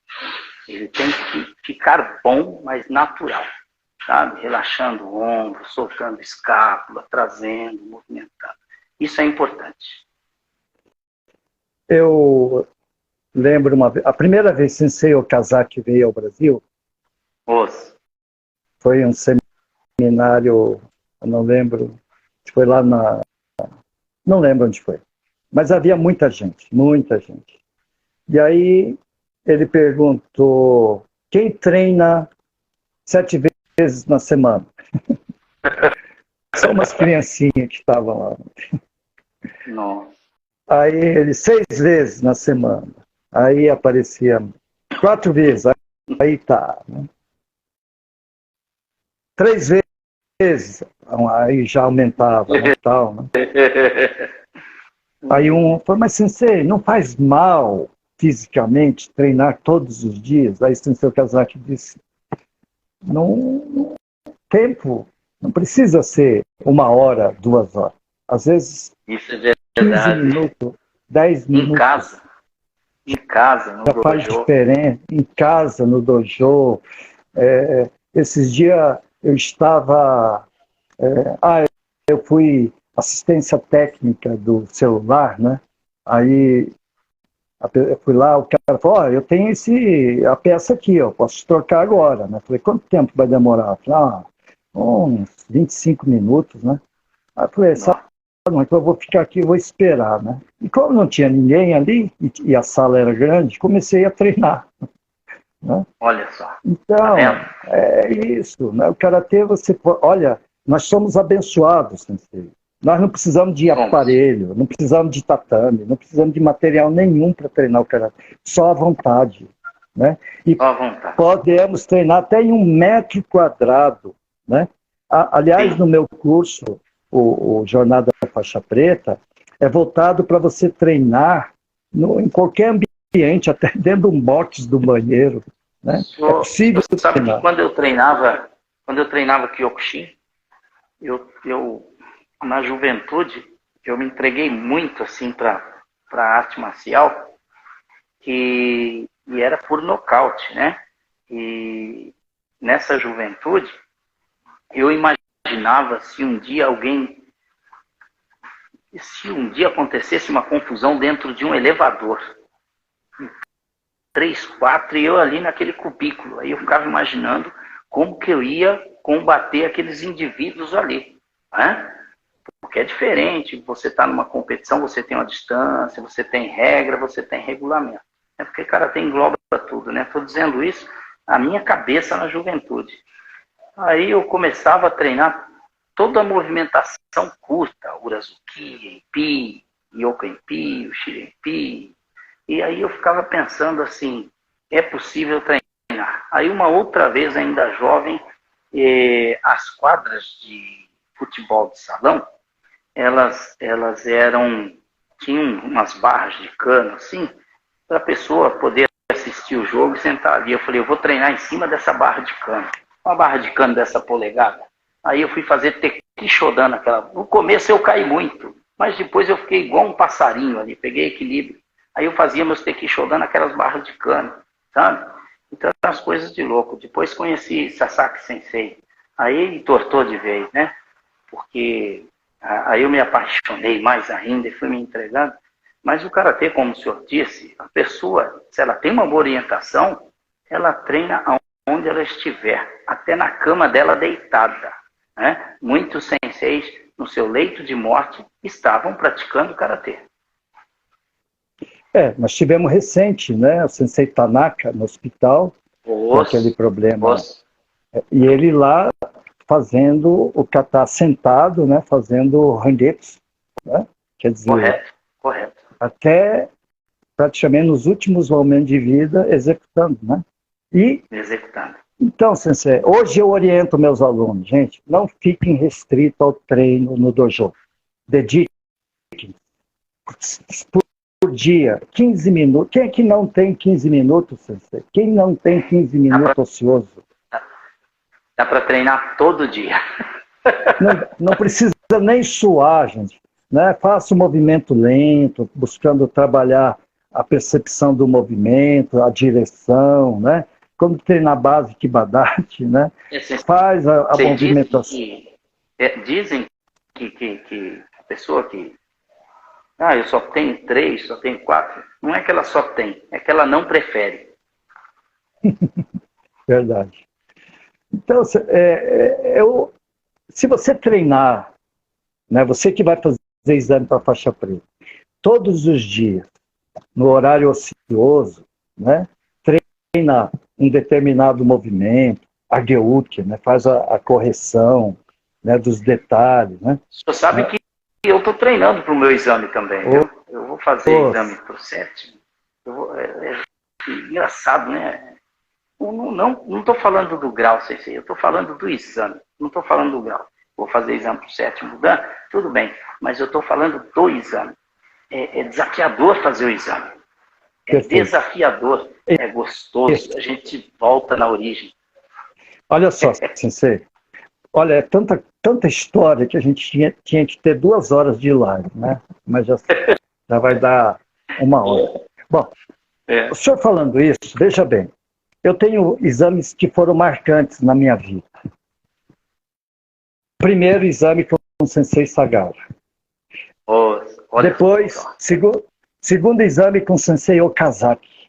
[SPEAKER 4] Ele tem que ficar bom, mas natural. Sabe? Relaxando o ombro, soltando escápula, trazendo, movimentando. Isso é importante.
[SPEAKER 2] Eu lembro uma vez, a primeira vez que Sensei Okazaki veio ao Brasil, foi um seminário, eu não lembro, foi lá não lembro onde foi, mas havia muita gente. E aí ele perguntou, quem treina 7 vezes na semana? Só umas criancinhas que estavam lá.
[SPEAKER 4] Nossa.
[SPEAKER 2] Aí ele, 6 vezes na semana. Aí aparecia 4 vezes, aí tá, né? 3 vezes, aí já aumentava, né, tal, né? Aí falou, mas Sensei, não faz mal fisicamente treinar todos os dias? Aí Sensei Okazaki disse, não, tempo, não precisa ser 1 hora, 2 horas. Às vezes,
[SPEAKER 4] isso é
[SPEAKER 2] 15 minutos, 10 minutos.
[SPEAKER 4] Em casa, no
[SPEAKER 2] já
[SPEAKER 4] dojo.
[SPEAKER 2] faz diferença, em casa, no dojo. Esses dias eu estava... eu fui assistência técnica do celular, né? Aí eu fui lá, o cara falou, eu tenho a peça aqui, eu posso trocar agora, né? Falei, quanto tempo vai demorar? Falei, uns 25 minutos, né? Aí eu falei, sabe, então eu vou ficar aqui, vou esperar, né? E como não tinha ninguém ali, e a sala era grande, comecei a treinar. Né?
[SPEAKER 4] Olha só.
[SPEAKER 2] Então,
[SPEAKER 4] tá
[SPEAKER 2] é isso, né? O karatê, olha, nós somos abençoados, Sensei. Nós não precisamos de aparelho, não precisamos de tatame, não precisamos de material nenhum para treinar o karatê, só a vontade, né? E
[SPEAKER 4] só a vontade.
[SPEAKER 2] Podemos treinar até em 1 metro quadrado, né? Aliás, no meu curso, o Jornada da Faixa Preta, é voltado para você treinar em qualquer ambiente, até dentro de um box do banheiro, né? É possível
[SPEAKER 4] sabe
[SPEAKER 2] treinar.
[SPEAKER 4] que quando eu treinava Kyokushin, eu na juventude eu me entreguei muito assim para a arte marcial e era por nocaute, né? E nessa juventude eu imaginava se um dia acontecesse uma confusão dentro de um elevador, 3, 4, e eu ali naquele cubículo. Aí eu ficava imaginando como que eu ia combater aqueles indivíduos ali, né? Porque é diferente, você está numa competição, você tem uma distância, você tem regra, você tem regulamento. É porque karatê engloba tudo, né? Estou dizendo isso na minha cabeça na juventude. Aí eu começava a treinar toda a movimentação curta, Urazuki, Enpi, Yoken-Pi, o Shiren-Pi. E aí eu ficava pensando assim, é possível treinar. Aí uma outra vez, ainda jovem, as quadras de futebol de salão, elas tinham umas barras de cano, assim, para a pessoa poder assistir o jogo e sentar ali. Eu falei, eu vou treinar em cima dessa barra de cano. Uma barra de cano dessa polegada. Aí eu fui fazer Teki Shodan naquela. No começo eu caí muito, mas depois eu fiquei igual um passarinho ali, peguei equilíbrio. Aí eu fazia meus Teki Shodan naquelas barras de cano, sabe? Então, as coisas de louco. Depois conheci Sasaki Sensei. Aí ele tortou de vez, né? Porque aí eu me apaixonei mais ainda e fui me entregando. Mas o karatê, como o senhor disse, a pessoa, se ela tem uma boa orientação, ela treina onde ela estiver, até na cama dela deitada. Né? Muitos senseis, no seu leito de morte, estavam praticando karatê.
[SPEAKER 2] Nós tivemos recente, né, o Sensei Tanaka no hospital, com aquele problema. E ele lá fazendo o kata sentado, né, fazendo rangetsu, né? Quer dizer,
[SPEAKER 4] correto.
[SPEAKER 2] Até praticamente nos últimos momentos de vida executando, né?
[SPEAKER 4] Executando.
[SPEAKER 2] Então, Sensei, hoje eu oriento meus alunos, gente, não fiquem restritos ao treino no dojo. Dediquem por dia, 15 minutos. Quem é que não tem 15 minutos, Sensei? Quem não tem 15 minutos ocioso?
[SPEAKER 4] Dá para treinar todo dia.
[SPEAKER 2] Não precisa nem suar, gente. Né? Faça um movimento lento, buscando trabalhar a percepção do movimento, a direção, né? Quando treina a base Kibadate, né? Faz a movimentação.
[SPEAKER 4] Dizem que a pessoa que eu só tenho 3, só tenho 4, não é que ela só tem, é que ela não prefere.
[SPEAKER 2] Verdade. Então, se você treinar, né, você que vai fazer exame para faixa preta, todos os dias, no horário ocioso, né, treina um determinado movimento, a Geuke, né, faz a correção, né, dos detalhes. Né?
[SPEAKER 4] Você sabe que eu estou treinando para o meu exame também. Eu vou fazer exame para o 7. Engraçado, né? Não estou falando do grau, Sensei, eu estou falando do exame, não estou falando do grau. Vou fazer exame para o 7º Dan, tudo bem, mas eu estou falando do exame. É desafiador fazer o exame. É desafiador, é gostoso, a gente volta na origem.
[SPEAKER 2] Olha só, Sensei, olha, é tanta história que a gente tinha que ter 2 horas de live, né? Mas já vai dar 1 hora. Bom, o senhor falando isso, veja bem, eu tenho exames que foram marcantes na minha vida. Primeiro exame com o Sensei Sagara. Depois, segundo exame com o Sensei Okazaki.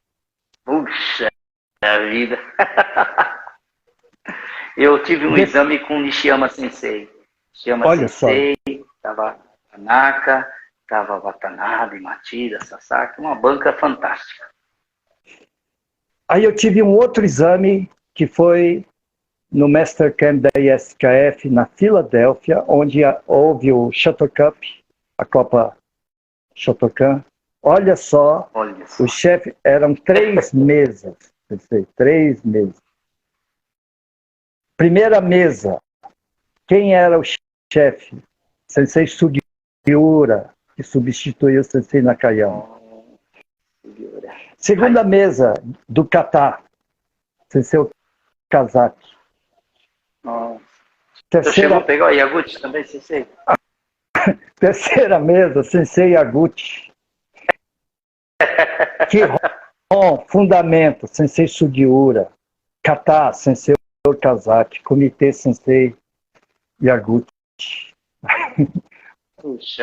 [SPEAKER 4] Puxa vida! Eu tive um exame com o Nishiyama Sensei.
[SPEAKER 2] Olha
[SPEAKER 4] Sensei, estava Tanaka, estava Watanabe, Matida, Sasaki, uma banca fantástica.
[SPEAKER 2] Aí eu tive um outro exame que foi no Master Camp da ISKF na Filadélfia, onde houve o Shotocup, a Copa Shotokan. Olha só, o chefe, eram 3 mesas, pensei, 3 mesas. Primeira mesa, quem era o chefe? Sensei Sugiura, que substituiu o Sensei Nakayama. Segunda mesa, do kata, Sensei Okazaki.
[SPEAKER 4] Chegou a pegar o Yaguchi também, Sensei?
[SPEAKER 2] Terceira mesa, Sensei Yaguchi. Kihon, fundamento, Sensei Sugiura. Kata, Sensei Okazaki. Comitê, Sensei Yaguchi.
[SPEAKER 4] Puxa,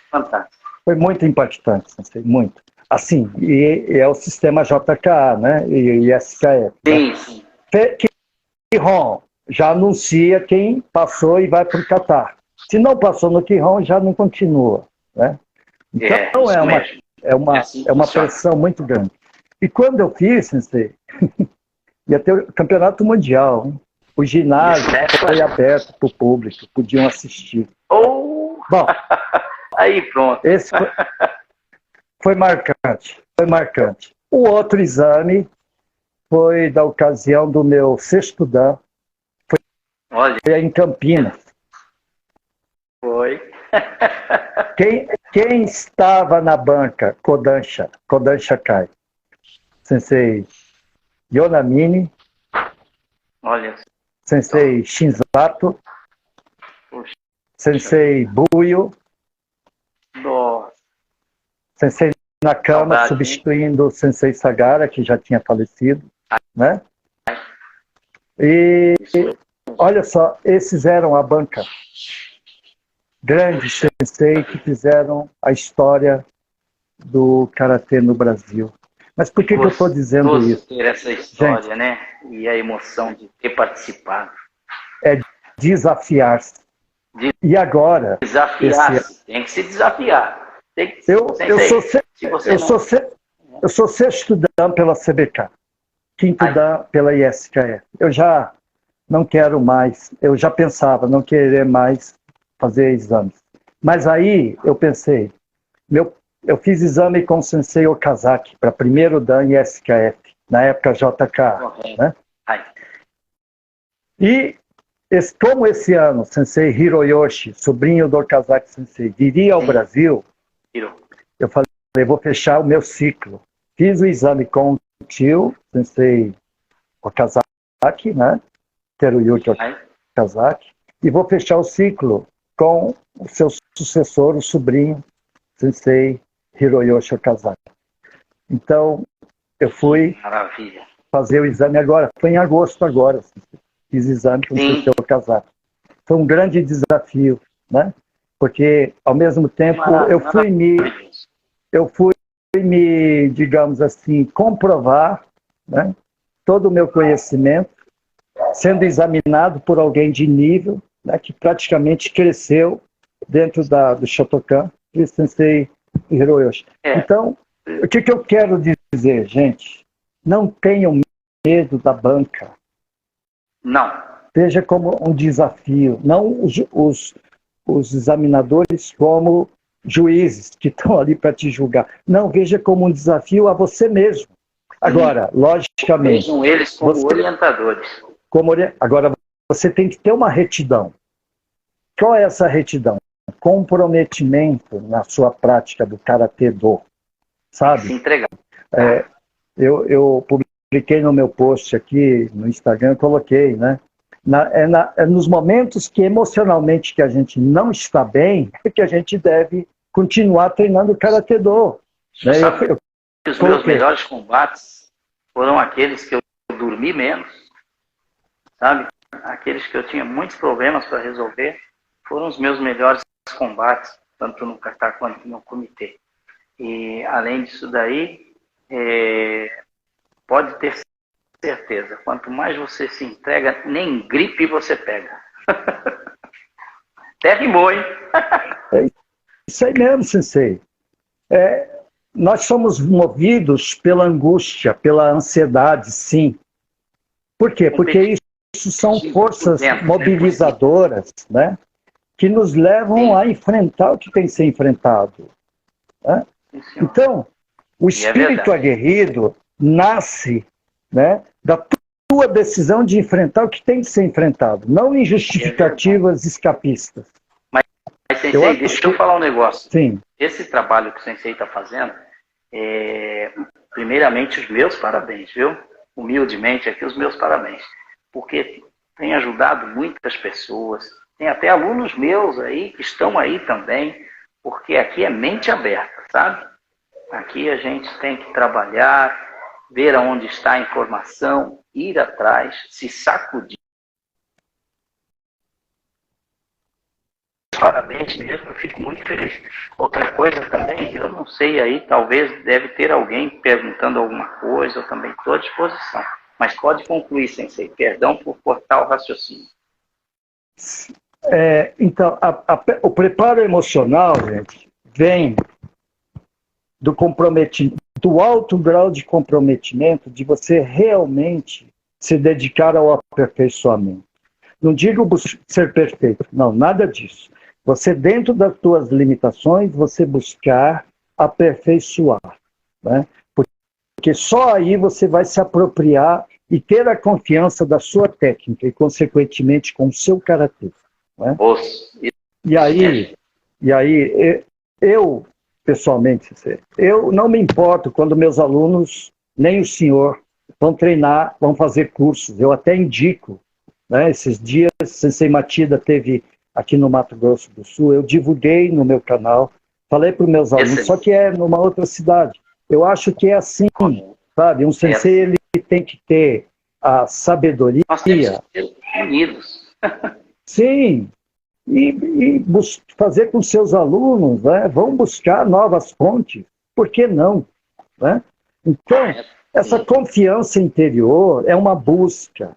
[SPEAKER 4] fantástico.
[SPEAKER 2] Foi muito impactante, Sensei, muito. Assim, e é o sistema JKA, né? E SKF.
[SPEAKER 4] Sim.
[SPEAKER 2] Né? Kihon já anuncia quem passou e vai para o Catar. Se não passou no Kihon, já não continua. Né? Então é uma pressão muito grande. E quando eu fiz, Sensei, ia ter o campeonato mundial. Hein? O ginásio foi aberto para o público, podiam assistir. Bom,
[SPEAKER 4] aí pronto.
[SPEAKER 2] Esse foi marcante, foi marcante. O outro exame foi da ocasião do meu 6º Dan, foi em Campinas.
[SPEAKER 4] Foi.
[SPEAKER 2] Quem estava na banca? Kodansha Kai. Sensei Yonamine.
[SPEAKER 4] Olha.
[SPEAKER 2] Sensei Shinzato.
[SPEAKER 4] Puxa.
[SPEAKER 2] Sensei Buyo.
[SPEAKER 4] Nossa.
[SPEAKER 2] Sensei Nakama,
[SPEAKER 4] Saudade,
[SPEAKER 2] substituindo o Sensei Sagara, que já tinha falecido, né? E olha só, esses eram a banca. Grandes sensei que fizeram a história do karatê no Brasil. Mas por que eu estou dizendo isso?
[SPEAKER 4] Ter essa história,
[SPEAKER 2] gente,
[SPEAKER 4] né? E a emoção de ter participado.
[SPEAKER 2] É desafiar-se. E agora...
[SPEAKER 4] Desafiar-se. Tem que se desafiar.
[SPEAKER 2] Eu sou sexto dan pela CBK, quinto dan pela ISKF. Eu já não quero mais, eu já pensava não querer mais fazer exames. Mas aí eu pensei, eu fiz exame com o Sensei Okazaki para primeiro dan e ISKF, na época JK. Né? E como esse ano o Sensei Hiroyoshi, sobrinho do Okazaki Sensei, viria ao Brasil, eu falei, eu vou fechar o meu ciclo. Fiz o exame com o tio, Sensei Okazaki, né? Teruyuki Okazaki, e vou fechar o ciclo com o seu sucessor, o sobrinho, Sensei Hiroyoshi Okazaki. Então, eu fui fazer o exame agora, foi em agosto agora, fiz exame com o Sensei Okazaki. Foi um grande desafio, né? Porque, ao mesmo tempo, eu fui me, digamos assim, comprovar, né, todo o meu conhecimento, sendo examinado por alguém de nível, né, que praticamente cresceu dentro do Shotokan, o Sensei Hiroyoshi. Então, o que eu quero dizer, gente? Não tenham medo da banca.
[SPEAKER 4] Não.
[SPEAKER 2] Veja como um desafio. Não os examinadores como juízes que estão ali para te julgar. Não, veja como um desafio a você mesmo. Agora, logicamente...
[SPEAKER 4] Vejam eles como orientadores.
[SPEAKER 2] Agora, você tem que ter uma retidão. Qual é essa retidão? Comprometimento na sua prática do Karatê-Do. Sabe?
[SPEAKER 4] Se entregar.
[SPEAKER 2] Eu publiquei no meu post aqui, no Instagram, coloquei, né? Nos momentos que emocionalmente que a gente não está bem, é que a gente deve continuar treinando o Karatê-Do. Né?
[SPEAKER 4] Os meus melhores combates foram aqueles que eu dormi menos, sabe? Aqueles que eu tinha muitos problemas para resolver, foram os meus melhores combates, tanto no kata quanto no comitê. E além disso daí, pode ter certeza, quanto mais você se entrega, nem gripe você pega. Até rimou, hein?
[SPEAKER 2] É isso aí mesmo, Sensei. Nós somos movidos pela angústia, pela ansiedade, sim. Por quê? Porque isso são forças mobilizadoras, né, que nos levam a enfrentar o que tem que ser enfrentado. Né? Então, o espírito aguerrido nasce, né, da tua decisão de enfrentar o que tem que ser enfrentado, não em justificativas escapistas.
[SPEAKER 4] Mas Sensei, deixa eu falar um negócio.
[SPEAKER 2] Sim.
[SPEAKER 4] Esse trabalho que o Sensei está fazendo, primeiramente os meus parabéns, viu? Humildemente aqui os meus parabéns. Porque tem ajudado muitas pessoas, tem até alunos meus aí que estão aí também, porque aqui é mente aberta, sabe? Aqui a gente tem que trabalhar, ver aonde está a informação, ir atrás, se sacudir. Parabéns mesmo, eu fico muito feliz. Outra coisa também, eu não sei aí, talvez deve ter alguém perguntando alguma coisa, eu também estou à disposição. Mas pode concluir, Sensei, perdão por cortar o raciocínio.
[SPEAKER 2] Então, o preparo emocional, gente, vem do comprometimento, do alto grau de comprometimento de você realmente se dedicar ao aperfeiçoamento. Não digo ser perfeito, não, nada disso. Você, dentro das suas limitações, você buscar aperfeiçoar. Né? Porque só aí você vai se apropriar e ter a confiança da sua técnica e, consequentemente, com o seu karatê. Né? E aí, eu, pessoalmente, eu não me importo quando meus alunos, nem o senhor, vão treinar, vão fazer cursos. Eu até indico, né? Esses dias, Sensei Matida teve aqui no Mato Grosso do Sul, eu divulguei no meu canal, falei para os meus alunos, só que é numa outra cidade. Eu acho que é assim, sabe? Um sensei, ele tem que ter a sabedoria.
[SPEAKER 4] Nós temos que ser unidos.
[SPEAKER 2] Sim, e fazer com seus alunos, né? Vão buscar novas fontes, por que não? Né? Então, essa confiança interior é uma busca,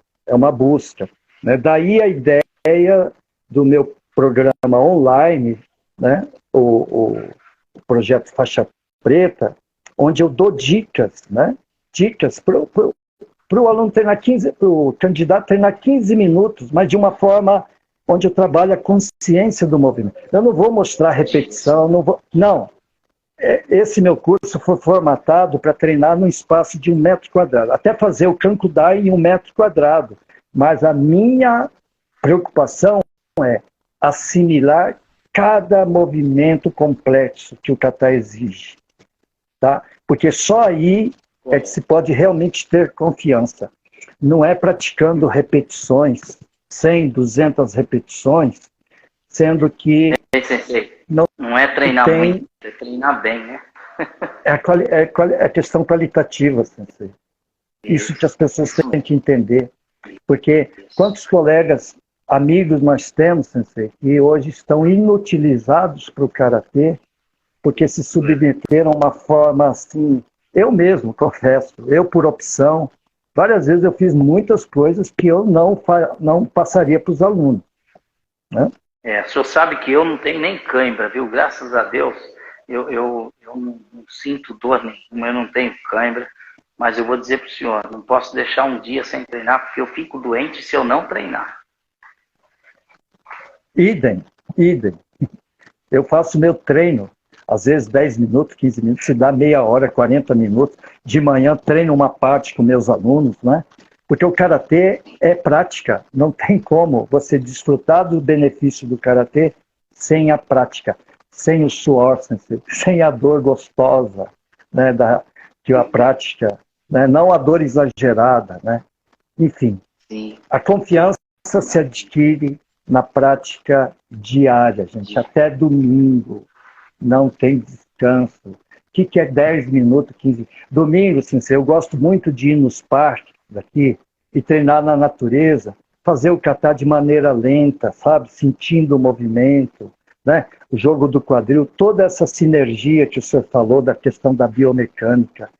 [SPEAKER 2] né? Daí a ideia do meu programa online, né? o projeto Faixa Preta, onde eu dou dicas, né? Dicas para o aluno treinar 15, para o candidato treinar 15 minutos, mas de uma forma onde eu trabalho a consciência do movimento. Eu não vou mostrar repetição, não. Esse meu curso foi formatado para treinar num espaço de 1 metro quadrado, até fazer o Kankudai em 1 metro quadrado. Mas a minha preocupação é assimilar cada movimento complexo que o kata exige. Tá? Porque só aí é que se pode realmente ter confiança. Não é praticando repetições, 100, 200 repetições, sendo que
[SPEAKER 4] não é treinar muito, é treinar bem, né?
[SPEAKER 2] É questão qualitativa, sensei. Isso que as pessoas têm que entender. Porque quantos colegas, amigos nós temos, sensei, que hoje estão inutilizados para o karatê, porque se submeteram a uma forma assim. Eu mesmo, confesso, eu por opção, várias vezes eu fiz muitas coisas que eu não passaria para os alunos. Né?
[SPEAKER 4] O senhor sabe que eu não tenho nem cãibra, viu? Graças a Deus, eu não sinto dor nenhuma, eu não tenho cãibra, mas eu vou dizer para o senhor, não posso deixar um dia sem treinar, porque eu fico doente se eu não treinar.
[SPEAKER 2] Idem. Eu faço meu treino, às vezes 10 minutos, 15 minutos, se dá meia hora, 40 minutos. De manhã treino uma parte com meus alunos, né? Porque o karatê é prática, não tem como você desfrutar do benefício do karatê sem a prática, sem o suor, sem a dor gostosa, né, que a prática, né, não a dor exagerada, né? Enfim, a confiança se adquire na prática diária, gente, até domingo. Não tem descanso. O que é 10 minutos, 15? Domingo, assim, eu gosto muito de ir nos parques daqui e treinar na natureza, fazer o kata de maneira lenta, sabe? Sentindo o movimento, né? O jogo do quadril, toda essa sinergia que o senhor falou da questão da biomecânica.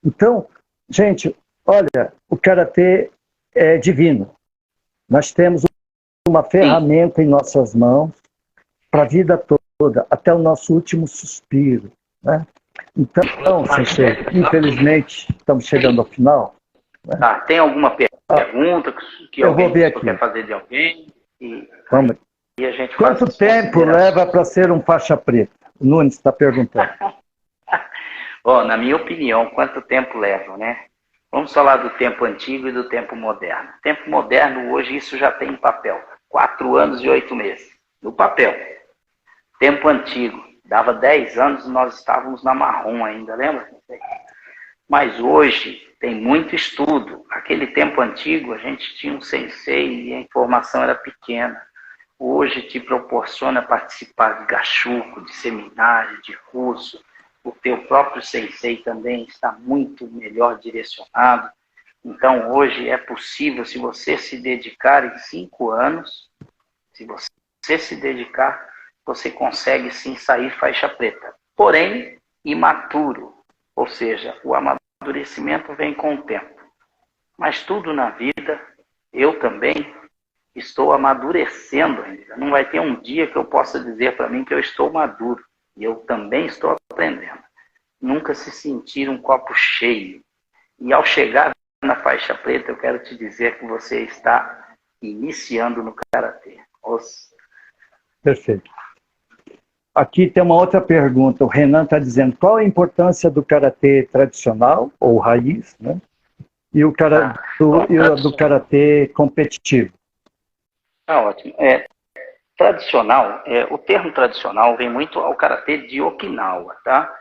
[SPEAKER 2] Então, gente, olha, o karatê é divino. Nós temos uma ferramenta em nossas mãos para a vida toda, até o nosso último suspiro. Né? Então, sensei, infelizmente, estamos chegando ao final. Né?
[SPEAKER 4] Tem alguma pergunta que alguém quer fazer de alguém?
[SPEAKER 2] Vamos.
[SPEAKER 4] E a gente
[SPEAKER 2] Quanto tempo leva para ser um faixa preta? O Nunes está perguntando.
[SPEAKER 4] Na minha opinião, quanto tempo leva, né? Vamos falar do tempo antigo e do tempo moderno. Tempo moderno, hoje, isso já tem em papel. 4 anos e 8 meses. No papel. Tempo antigo, dava 10 anos e nós estávamos na marrom ainda, lembra? Mas hoje tem muito estudo. Aquele tempo antigo a gente tinha um sensei e a informação era pequena. Hoje te proporciona participar de gachuco, de seminário, de curso. O teu próprio sensei também está muito melhor direcionado. Então hoje é possível, se você se dedicar em 5 anos, se você se dedicar, você consegue sim sair faixa preta. Porém, imaturo, ou seja, o amadurecimento vem com o tempo. Mas tudo na vida, eu também estou amadurecendo ainda. Não vai ter um dia que eu possa dizer para mim que eu estou maduro. E eu também estou aprendendo. Nunca se sentir um copo cheio. E ao chegar na faixa preta, eu quero te dizer que você está iniciando no karatê.
[SPEAKER 2] Perfeito. Aqui tem uma outra pergunta. O Renan está dizendo qual a importância do karatê tradicional, ou raiz, né? E o do karatê competitivo.
[SPEAKER 4] Ótimo. Tradicional, o termo tradicional vem muito ao karatê de Okinawa, tá?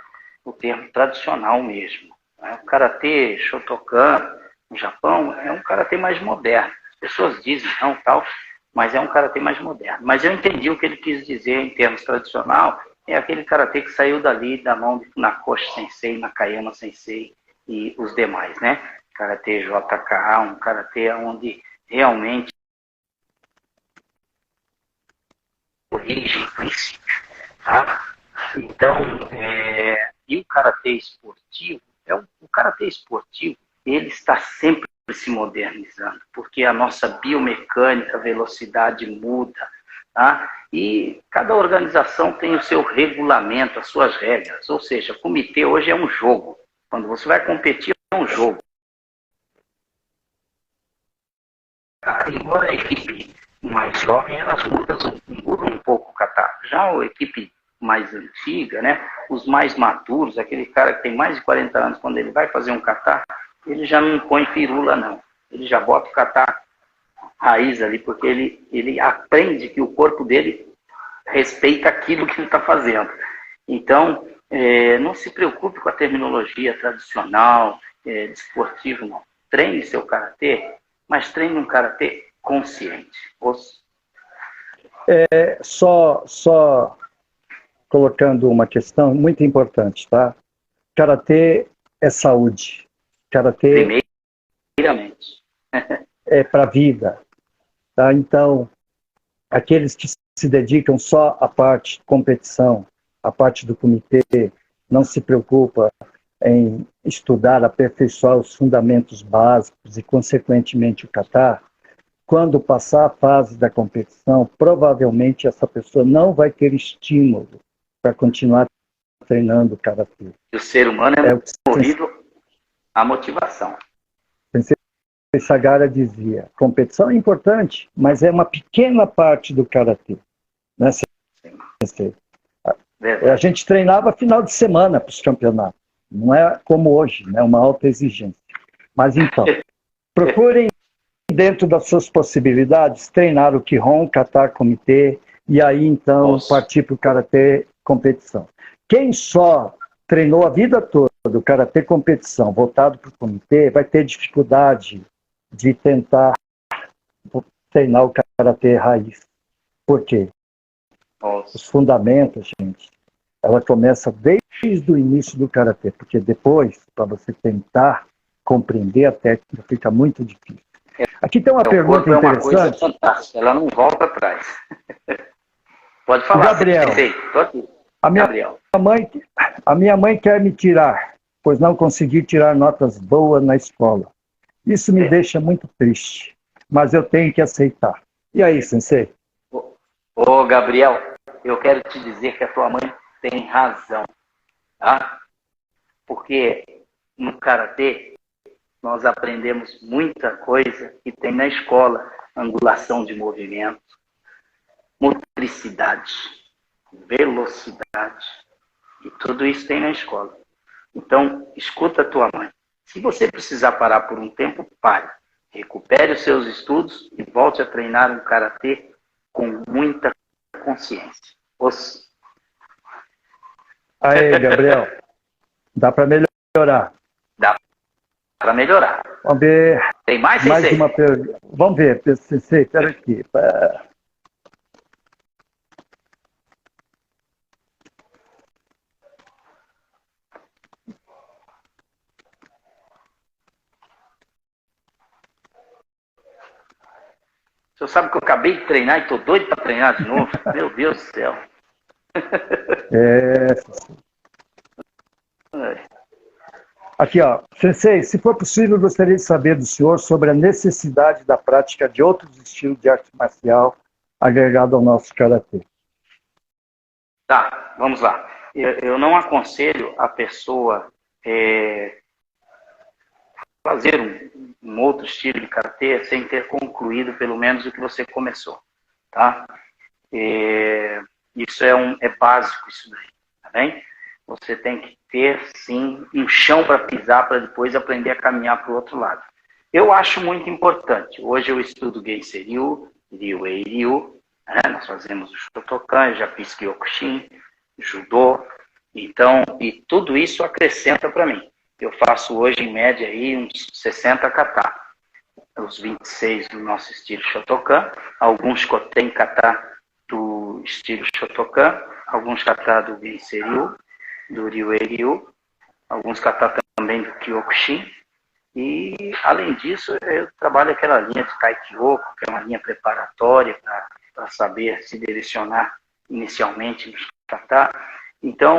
[SPEAKER 4] O termo tradicional mesmo. Né? O karatê Shotokan, no Japão, é um karatê mais moderno. As pessoas dizem não, tal, mas é um karatê mais moderno. Mas eu entendi o que ele quis dizer em termos tradicional, é aquele karatê que saiu dali da mão de Funakoshi Sensei, Nakayama Sensei e os demais, né? Karatê JKA, um karatê onde realmente origem, princípio, tá? Então, e o karatê esportivo, o karatê esportivo, ele está sempre se modernizando, porque a nossa biomecânica, velocidade muda, tá? E cada organização tem o seu regulamento, as suas regras, ou seja, comitê hoje é um jogo. Quando você vai competir, é um jogo. Embora a equipe mais jovem, elas mudam um pouco o kata. Já a equipe mais antiga, né, os mais maduros, aquele cara que tem mais de 40 anos, quando ele vai fazer um kata, ele já não põe firula, não. Ele já bota o kata raiz ali, porque ele aprende que o corpo dele respeita aquilo que ele está fazendo. Então, não se preocupe com a terminologia tradicional, desportivo, não. Treine seu karatê, mas treine um karatê consciente.
[SPEAKER 2] Só colocando uma questão muito importante, tá? Karatê é saúde. Karatê
[SPEAKER 4] primeiramente
[SPEAKER 2] é para a vida, tá? Então, aqueles que se dedicam só à parte de competição, à parte do comitê, não se preocupa em estudar, aperfeiçoar os fundamentos básicos e, consequentemente, o kata, quando passar a fase da competição, provavelmente essa pessoa não vai ter estímulo para continuar treinando o karatê.
[SPEAKER 4] O ser humano é movido à motivação.
[SPEAKER 2] Sensei Sagara dizia, competição é importante, mas é uma pequena parte do karatê. Né, Sensei? A gente treinava final de semana para os campeonatos. Não é como hoje, né? Uma alta exigência. Mas então, procurem, dentro das suas possibilidades, treinar o Kihon, Kata, Comitê, e aí então partir para o Karatê competição. Quem só treinou a vida toda o Karatê competição, voltado para o Comitê, vai ter dificuldade de tentar treinar o Karatê raiz. Por quê? Os fundamentos, gente, ela começa desde o início do Karatê, porque depois, para você tentar compreender a técnica, fica muito difícil. Aqui tem uma pergunta interessante. É uma coisa
[SPEAKER 4] fantástica, ela não volta atrás. Pode falar,
[SPEAKER 2] Gabriel.
[SPEAKER 4] Estou aqui.
[SPEAKER 2] A minha mãe quer me tirar, pois não consegui tirar notas boas na escola. Isso me deixa muito triste, mas eu tenho que aceitar. E aí, Sensei?
[SPEAKER 4] Ô, Gabriel, eu quero te dizer que a tua mãe tem razão, tá? Porque no Karatê nós aprendemos muita coisa que tem na escola. Angulação de movimento, motricidade, velocidade. E tudo isso tem na escola. Então, escuta a tua mãe. Se você precisar parar por um tempo, pare. Recupere os seus estudos e volte a treinar um Karatê com muita consciência.
[SPEAKER 2] Aí, Gabriel, dá para melhorar.
[SPEAKER 4] Dá para melhorar.
[SPEAKER 2] Vamos ver.
[SPEAKER 4] Tem mais
[SPEAKER 2] uma pergunta. Vamos ver, Sensei, espera aqui.
[SPEAKER 4] O senhor sabe que eu acabei de treinar e estou doido para treinar de novo? Meu Deus do céu.
[SPEAKER 2] Aqui, ó. Sensei, se for possível, gostaria de saber do senhor sobre a necessidade da prática de outros estilos de arte marcial agregado ao nosso Karatê.
[SPEAKER 4] Tá, vamos lá. Eu não aconselho a pessoa fazer um outro estilo de karatê sem ter concluído pelo menos o que você começou, tá? Isso é básico, isso daí, tá bem? Você tem que ter, sim, um chão para pisar para depois aprender a caminhar para o outro lado. Eu acho muito importante. Hoje eu estudo Geisei-ryu, Ryu-ei-ryu, né? Nós fazemos o Shotokan, Japis Kyokushin, Judô. Então, e tudo isso acrescenta para mim. Eu faço hoje, em média, aí, uns 60 kata. Os 26 do nosso estilo Shotokan, alguns tem kata do estilo Shotokan, alguns kata do Genseryu, do Ryu-Ryu, alguns kata também do Kyokushin. E, além disso, eu trabalho aquela linha de Kaikyoku, que é uma linha preparatória para saber se direcionar inicialmente nos kata. Então,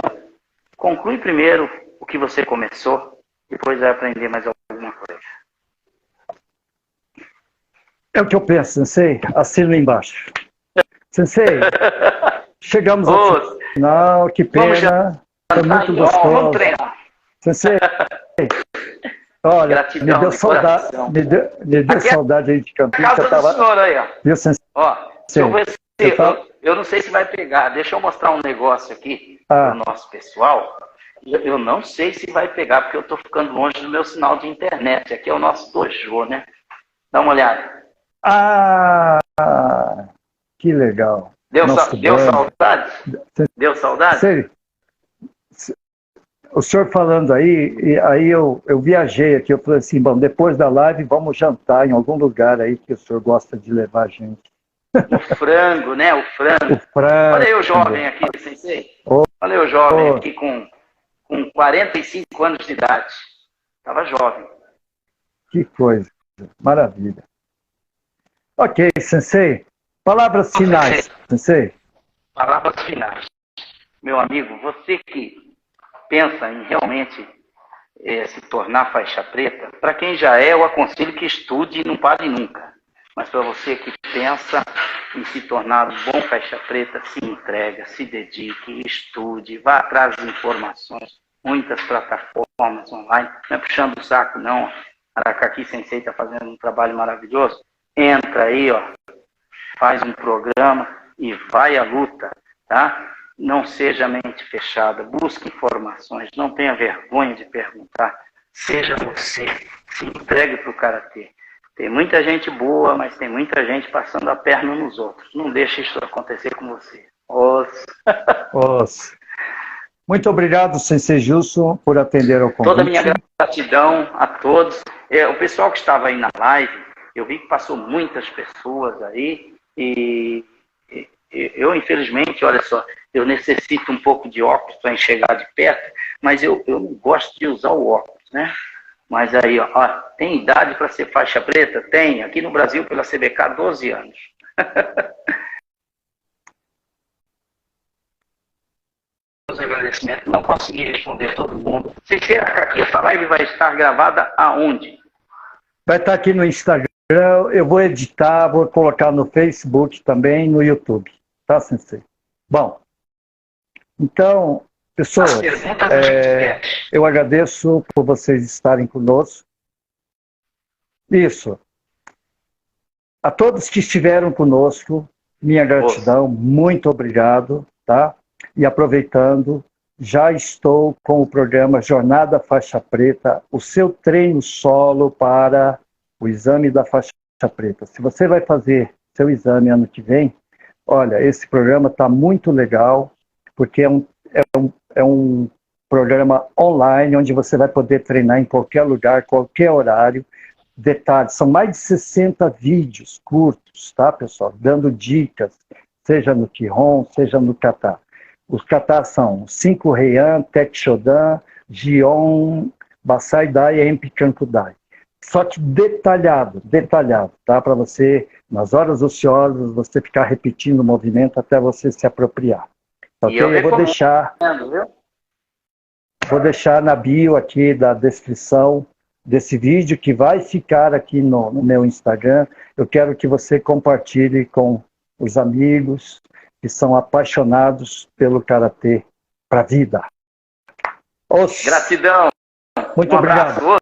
[SPEAKER 4] conclui primeiro o que você começou, depois vai aprender mais alguma coisa.
[SPEAKER 2] É o que eu penso, Sensei. Assina embaixo. Sensei, chegamos ao final, que pena. Foi muito gostoso.
[SPEAKER 4] Vamos treinar.
[SPEAKER 2] Sensei, olha,
[SPEAKER 4] Gratidão,
[SPEAKER 2] me deu saudade, me deu saudade aí de Campinas.
[SPEAKER 4] A casa do senhor aí, ó.
[SPEAKER 2] Viu, Sensei?
[SPEAKER 4] Ó, deixa eu ver se eu não sei se vai pegar. Deixa eu mostrar um negócio aqui para o nosso pessoal. Eu não sei se vai pegar, porque eu estou ficando longe do meu sinal de internet. Aqui é o nosso dojo, né? Dá uma olhada.
[SPEAKER 2] Ah, que legal.
[SPEAKER 4] Deu saudade? Deu saudade?
[SPEAKER 2] Sei. O senhor falando aí, e aí eu viajei aqui, eu falei assim, bom, depois da live vamos jantar em algum lugar aí que o senhor gosta de levar a gente.
[SPEAKER 4] O frango, né? O frango. Olha aí o jovem aqui, Sensei. Olha aí o jovem aqui com 45 anos de idade. Estava jovem.
[SPEAKER 2] Que coisa. Maravilha. Ok, Sensei. Palavras finais, Sensei.
[SPEAKER 4] Palavras finais. Meu amigo, você que pensa em realmente se tornar faixa preta, para quem já é, eu aconselho que estude e não pare nunca. Mas para você que pensa em se tornar um bom faixa preta, se entrega, se dedique, estude, vá atrás de informações, muitas plataformas online, não é puxando o saco não, Aracaki Sensei está fazendo um trabalho maravilhoso, entra aí, ó, faz um programa e vai à luta, tá? Não seja mente fechada, busque informações, não tenha vergonha de perguntar, seja você, se entregue para o Karatê. Tem muita gente boa, mas tem muita gente passando a perna nos outros. Não deixe isso acontecer com você.
[SPEAKER 2] Muito obrigado, Sensei Gilson, por atender ao convite.
[SPEAKER 4] Toda a minha gratidão a todos. O pessoal que estava aí na live, eu vi que passou muitas pessoas aí e eu, infelizmente, olha só, eu necessito um pouco de óculos para enxergar de perto, mas eu não gosto de usar o óculos, né? Mas aí, ó, tem idade para ser faixa preta? Tem. Aqui no Brasil, pela CBK, 12 anos. Os agradecimentos, não consegui responder todo mundo. Se aqui, essa live vai estar gravada aonde?
[SPEAKER 2] Vai estar aqui no Instagram, eu vou editar, vou colocar no Facebook também, no YouTube. Tá, Sensei? Bom, então, pessoas, eu agradeço por vocês estarem conosco. Isso. A todos que estiveram conosco, minha gratidão, muito obrigado, tá? E aproveitando, já estou com o programa Jornada Faixa Preta, o seu treino solo para o exame da faixa preta. Se você vai fazer seu exame ano que vem, olha, esse programa está muito legal, porque é um programa online, onde você vai poder treinar em qualquer lugar, qualquer horário. Detalhes, são mais de 60 vídeos curtos, tá, pessoal? Dando dicas, seja no Kihon, seja no Kata. Os Kata são 5 Heian, Tek Shodan, Gion, Basai Dai e Empikanku Dai. Só que detalhado, tá? Para você, nas horas ociosas, você ficar repetindo o movimento até você se apropriar. Ok? Eu vou deixar na bio aqui da descrição desse vídeo, que vai ficar aqui no meu Instagram. Eu quero que você compartilhe com os amigos que são apaixonados pelo Karatê para a vida.
[SPEAKER 4] Gratidão.
[SPEAKER 2] Muito obrigado.